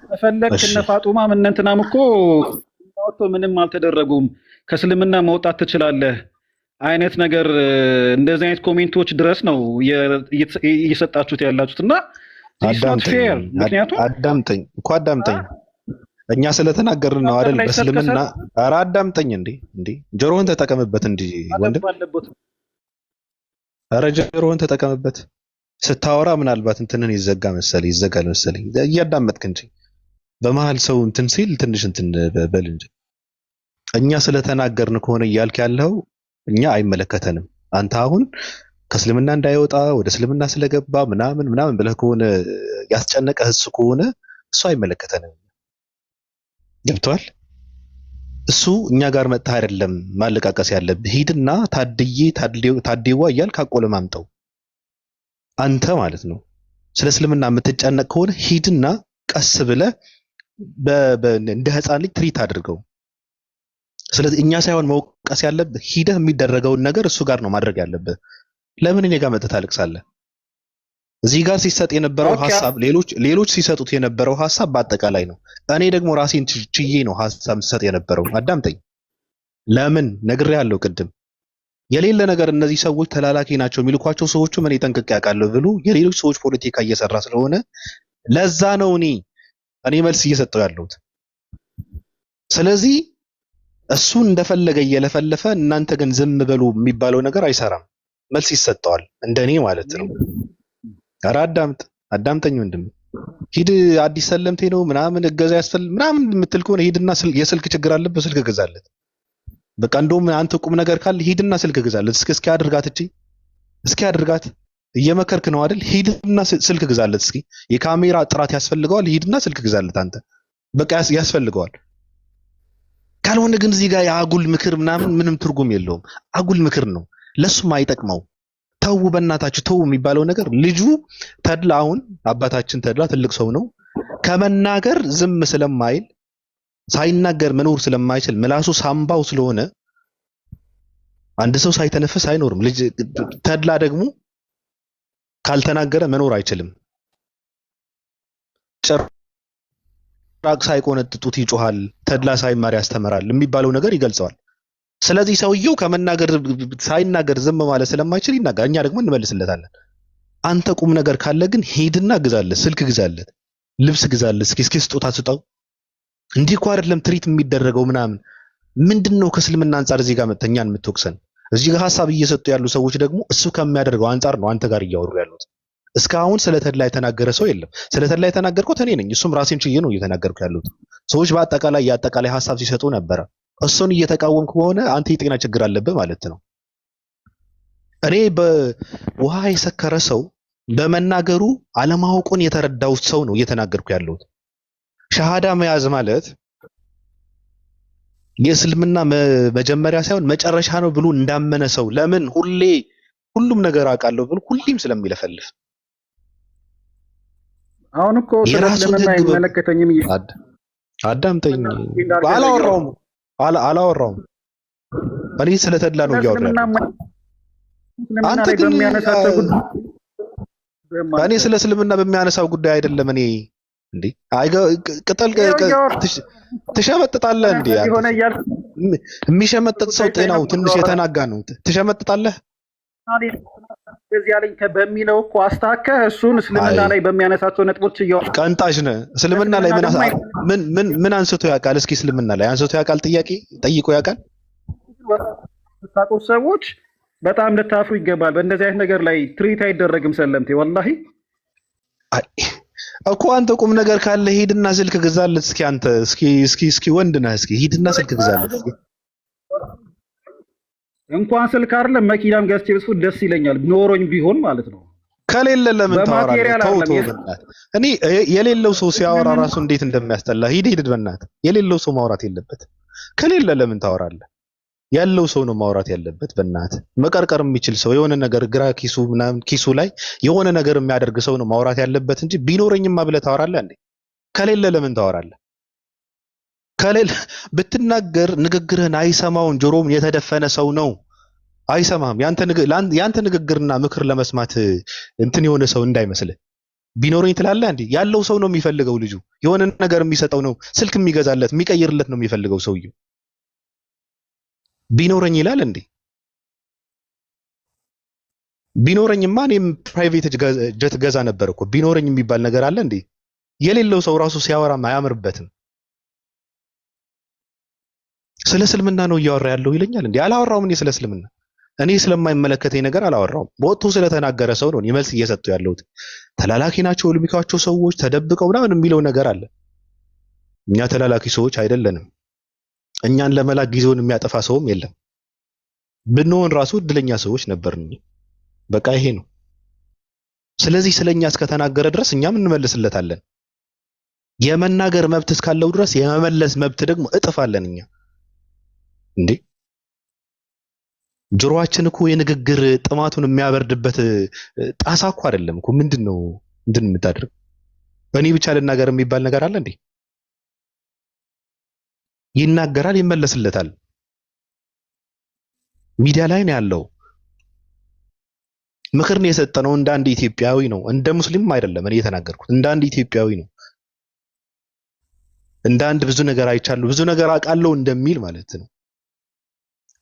ተፈለክ እነ ፋጡማ ምን እንትናም እኮ ምንም አልተደረጉም ከእስልምና መውጣት ትችላለህ አይነት ነገር እንደዚህ አይነት ኮሜንቶች ድረስ ነው እየሰጣችሁት ያላችሁት እና አዳምጠኝ እኮ አዳምጠኝ። እኛ ስለተናገርን ነው አይደል? በእስልምና ኧረ አዳምጠኝ እንዴ ጆሮህን ተጠቀምበት እንጂ ወንድም ኧረ ጆሮህን ተጠቀምበት። ስታወራ ምናልባት እንትንን ይዘጋል መሰለኝ እያዳመጥክ እንጂ በመሀል ሰው እንትን ሲል ትንሽ እንትን በል እንጂ። እኛ ስለተናገርን ከሆነ እያልክ ያለው እኛ አይመለከተንም። አንተ አሁን ከእስልምና እንዳይወጣ ወደ እስልምና ስለገባ ምናምን ብለህ ከሆነ ያስጨነቀህ እሱ ከሆነ እሱ አይመለከተንም። ገብቶሃል? እሱ እኛ ጋር መጣ አይደለም ማለቃቀስ ያለብህ። ሂድና ታዴዋ እያልክ አቆለማምጠው አንተ ማለት ነው። ስለ እስልምና የምትጨነቅ ከሆነ ሂድና ቀስ ብለህ እንደ ህፃን ልጅ ትሪት አድርገው። ስለዚህ እኛ ሳይሆን መውቀስ ያለብህ ሂደህ የሚደረገውን ነገር እሱ ጋር ነው ማድረግ ያለብህ። ለምን እኔ ጋር መጥተህ ታለቅሳለህ? እዚህ ጋር ሲሰጥ የነበረው ሐሳብ ሌሎች ሲሰጡት የነበረው ሐሳብ በአጠቃላይ ነው። እኔ ደግሞ ራሴን ችዬ ነው ሐሳብ ሲሰጥ የነበረው። አዳምጠኝ። ለምን ነግሬሃለሁ ቅድም። የሌለ ነገር እነዚህ ሰዎች ተላላኪ ናቸው የሚልኳቸው ሰዎች ምን ጠንቅቄ ያውቃለሁ ብሎ የሌሎች ሰዎች ፖለቲካ እየሰራ ስለሆነ ለዛ ነው እኔ መልስ እየሰጠው ያለሁት። ስለዚህ እሱ እንደፈለገ እየለፈለፈ እናንተ ግን ዝም በሉ የሚባለው ነገር አይሰራም። መልስ ይሰጠዋል፣ እንደኔ ማለት ነው። ኧረ አዳምጠኝ ወንድም። ሂድ አዲስ ሰለምቴ ነው ምናምን እገዛ ያስፈልግ ምናምን የምትል ከሆነ ሂድና የስልክ ችግር አለበት ስልክ ግዛለት። በቃ እንደውም አንተ ቁም ነገር ካለ ሂድና ስልክ ግዛለት። እስኪ አድርጋት እየመከርክ ነው አይደል? ሂድና ስልክ ግዛለት። እስኪ የካሜራ ጥራት ያስፈልገዋል፣ ሂድና ስልክ ግዛለት አንተ። በቃ ያስፈልገዋል። ካልሆነ ግን እዚህ ጋር የአጉል ምክር ምንም ትርጉም የለውም። አጉል ምክር ነው፣ ለሱም አይጠቅመው። ተው በእናታችሁ ተው የሚባለው ነገር ልጁ ተድላ አሁን አባታችን ተድላ ትልቅ ሰው ነው። ከመናገር ዝም ስለማይል ሳይናገር መኖር ስለማይችል ምላሱ ሳምባው ስለሆነ አንድ ሰው ሳይተነፍስ አይኖርም። ልጅ ተድላ ደግሞ ካልተናገረ መኖር አይችልም። ጭራቅ ሳይቆነጥጡት ይጮሃል፣ ተድላ ሳይማር ያስተምራል የሚባለው ነገር ይገልጸዋል። ስለዚህ ሰውየው ከመናገር ሳይናገር ዝም ማለት ስለማይችል ይናገር። እኛ ደግሞ እንመልስለታለን። አንተ ቁም ነገር ካለ ግን ሄድና ግዛለት፣ ስልክ ግዛለት፣ ልብስ ግዛለት፣ እስኪ ስጦታ ስጠው። እንዲህ እኮ አይደለም ትሪት የሚደረገው ምናምን። ምንድነው ከእስልምና አንጻር እዚህ ጋር መተኛን የምትወቅሰን? እዚህ ጋር ሐሳብ እየሰጡ ያሉ ሰዎች ደግሞ እሱ ከሚያደርገው አንጻር ነው አንተ ጋር እያወሩ ያሉት። እስካሁን ስለ ተድላ የተናገረ ሰው የለም። ስለ ተድላ የተናገርኩት እኔ ነኝ። እሱም ራሴን ችዬ ነው እየተናገርኩ ያሉት። ሰዎች የአጠቃላይ ሐሳብ ሲሰጡ ነበረ። እሱን እየተቃወምክ ከሆነ አንተ የጤና ችግር አለብህ ማለት ነው። እኔ በውሃ የሰከረ ሰው በመናገሩ አለማወቁን የተረዳው ሰው ነው እየተናገርኩ ያለሁት። ሸሃዳ መያዝ ማለት የእስልምና መጀመሪያ ሳይሆን መጨረሻ ነው ብሎ እንዳመነ ሰው። ለምን ሁሉም ነገር አውቃለሁ ብሎ ሁሌም ስለሚለፈልፍ። አሁን እኮ ስለምን አይመለከተኝም። አዳምጠኝ። አላወራውም። እኔ ስለ ተድላ ነው እያወራሁ። አንተ ግን እኔ ስለ እስልምና በሚያነሳው ጉዳይ አይደለም። እኔ እንዴ ቅጠል ትሸመጥጣለህ እንዴ? የሚሸመጥጥ ሰው ጤናው ትንሽ የተናጋ ነው። ትሸመጥጣለህ እንደዚህ ያለኝ በሚለው እኮ አስተካከህ እሱን እስልምና ላይ በሚያነሳቸው ነጥቦች ቀንጣሽ ነህ። እስልምና ላይ ምን አንስቶ ያውቃል? እስኪ እስልምና ላይ አንስቶ ያውቃል? ጥያቄ ጠይቆ ያውቃል? ሰዎች በጣም ልታፍሩ ይገባል። በእንደዚህ አይነት ነገር ላይ ትሪት አይደረግም። ሰለምቴ ወላሂ እኮ አንተ ቁም ነገር ካለ ሂድና ስልክ ግዛለት። እስኪ አንተ እስኪ ወንድ ነህ። እስኪ ሂድና ስልክ ግዛለት። እንኳን ስልክ አይደለም መኪናም ገዝቼ ብሱ ደስ ይለኛል፣ ኖሮኝ ቢሆን ማለት ነው። ከሌለ ለምን ታወራለህ? እኔ የሌለው ሰው ሲያወራ ራሱ እንዴት እንደሚያስጠላ ሂድ በእናትህ። የሌለው ሰው ማውራት የለበትም። ከሌለ ለምን ታወራለህ? ያለው ሰው ነው ማውራት ያለበት። በእናትህ መቀርቀር የሚችል ሰው የሆነ ነገር ግራ ኪሱ ምናምን ኪሱ ላይ የሆነ ነገር የሚያደርግ ሰው ነው ማውራት ያለበት እንጂ ቢኖረኝማ ብለህ ታወራለህ እንዴ? ከሌለ ለምን ታወራለህ? ከሌለ ብትናገር ንግግርህን አይሰማውን ጆሮም የተደፈነ ሰው ነው አይሰማም። ያንተ ንግግርና ምክር ለመስማት እንትን የሆነ ሰው እንዳይመስልህ። ቢኖረኝ ትላለህ እንዴ? ያለው ሰው ነው የሚፈልገው። ልጁ የሆነ ነገር የሚሰጠው ነው፣ ስልክ የሚገዛለት የሚቀይርለት ነው የሚፈልገው ሰውየው። ቢኖረኝ ይላል እንዴ? ቢኖረኝማ እኔም ፕራይቬት ጀት ገዛ ነበር እኮ። ቢኖረኝ የሚባል ነገር አለ እንዴ? የሌለው ሰው ራሱ ሲያወራም አያምርበትም። ስለ እስልምና ነው እያወራ ያለው ይለኛል እንዴ? አላወራውም። እኔ ስለ እስልምና ስለማይመለከተኝ ነገር አላወራውም። በወጥቶ ስለተናገረ ሰው ነው መልስ እየሰጠው ያለሁት። ተላላኪ ናቸው ልሚካቸው ሰዎች ተደብቀው ምናምን የሚለው ነገር አለ። እኛ ተላላኪ ሰዎች አይደለንም። እኛን ለመላክ ጊዜውን የሚያጠፋ ሰውም የለም። ብንሆን ራሱ እድለኛ ሰዎች ነበርን። በቃ ይሄ ነው። ስለዚህ ስለኛ እስከተናገረ ድረስ እኛም እንመልስለታለን። የመናገር መብት እስካለው ድረስ የመመለስ መብት ደግሞ እጥፍ አለን እኛ። እንዴ ጆሮአችን እኮ የንግግር ጥማቱን የሚያበርድበት ጣሳ እኮ አይደለም እኮ። ምንድነው የምታደርግ? እኔ ብቻ ልናገር የሚባል ነገር አለ እንዴ? ይናገራል፣ ይመለስለታል። ሚዲያ ላይ ነው ያለው። ምክርን የሰጠነው እንደ አንድ ኢትዮጵያዊ ነው፣ እንደ ሙስሊም አይደለም። እኔ የተናገርኩት እንደ አንድ ኢትዮጵያዊ ነው። እንደ አንድ ብዙ ነገር አይቻለሁ፣ ብዙ ነገር አውቃለሁ እንደሚል ማለት ነው።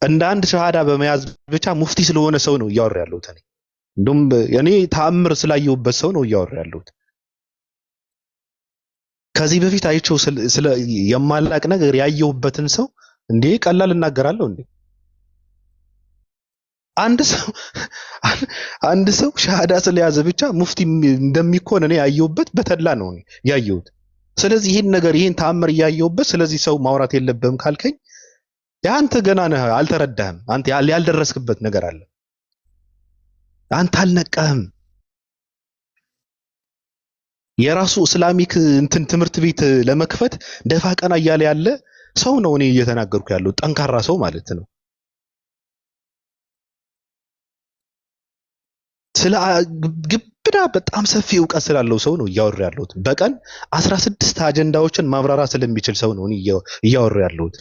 እንደ አንድ ሸሃዳ በመያዝ ብቻ ሙፍቲ ስለሆነ ሰው ነው እያወራ ያለሁት። እንደውም እኔ ተአምር ስላየሁበት ሰው ነው እያወራ ያለሁት። ከዚህ በፊት አይቼው ስለ የማላቅ ነገር ያየሁበትን ሰው እንዴ ቀላል እናገራለሁ እንዴ? አንድ ሰው ሸሃዳ ስለያዘ ብቻ ሙፍቲ እንደሚኮን እኔ ያየሁበት በተድላ ነው ያየሁት። ስለዚህ ይሄን ተአምር እያየሁበት ስለዚህ ሰው ማውራት የለብህም ካልከኝ ያንተ ገና ነህ፣ አልተረዳህም። አንተ ያልደረስክበት ነገር አለ። አንተ አልነቃህም። የራሱ እስላሚክ ትምህርት ቤት ለመክፈት ደፋ ቀና እያለ ያለ ሰው ነው እኔ እየተናገርኩ ያለው፣ ጠንካራ ሰው ማለት ነው። ስለ ግብዳ በጣም ሰፊ ዕውቀት ስላለው ሰው ነው እያወራ ያለሁት። በቀን 16 አጀንዳዎችን ማብራራት ስለሚችል ሰው ነው እኔ እያወራ ያለሁት።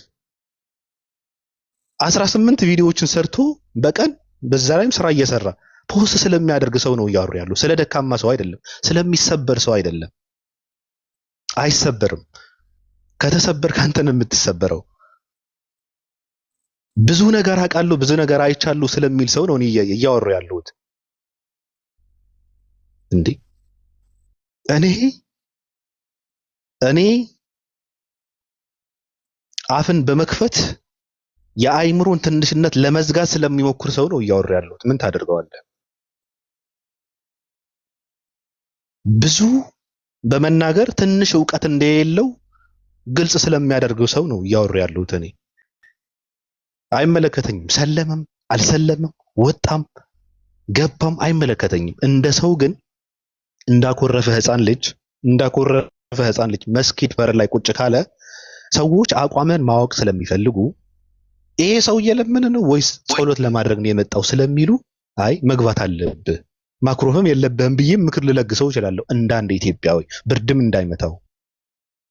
18 ቪዲዮዎችን ሰርቶ በቀን በዛ ላይም ስራ እየሰራ ፖስት ስለሚያደርግ ሰው ነው እያወራ ያለው። ስለ ደካማ ሰው አይደለም፣ ስለሚሰበር ሰው አይደለም። አይሰበርም። ከተሰበር ካንተን የምትሰበረው። ብዙ ነገር አውቃለሁ፣ ብዙ ነገር አይቻለሁ ስለሚል ሰው ነው እኔ እያወራ ያለሁት። እንዴ እኔ አፍን በመክፈት የአይምሮን ትንሽነት ለመዝጋት ስለሚሞክር ሰው ነው እያወራ ያለሁት። ምን ታደርገዋለህ? ብዙ በመናገር ትንሽ ዕውቀት እንደሌለው ግልጽ ስለሚያደርገው ሰው ነው እያወራ ያለሁት። እኔ አይመለከተኝም። ሰለመም አልሰለመም ወጣም ገባም አይመለከተኝም። እንደ ሰው ግን እንዳኮረፈ ህፃን ልጅ መስጊድ በር ላይ ቁጭ ካለ ሰዎች አቋምን ማወቅ ስለሚፈልጉ ይሄ ሰው እየለመነ ነው ወይስ ጸሎት ለማድረግ ነው የመጣው ስለሚሉ አይ መግባት አለብህ ማክሮፍም የለብህም ብዬ ምክር ልለግሰው እችላለሁ። እንደ አንድ ኢትዮጵያዊ ብርድም እንዳይመታው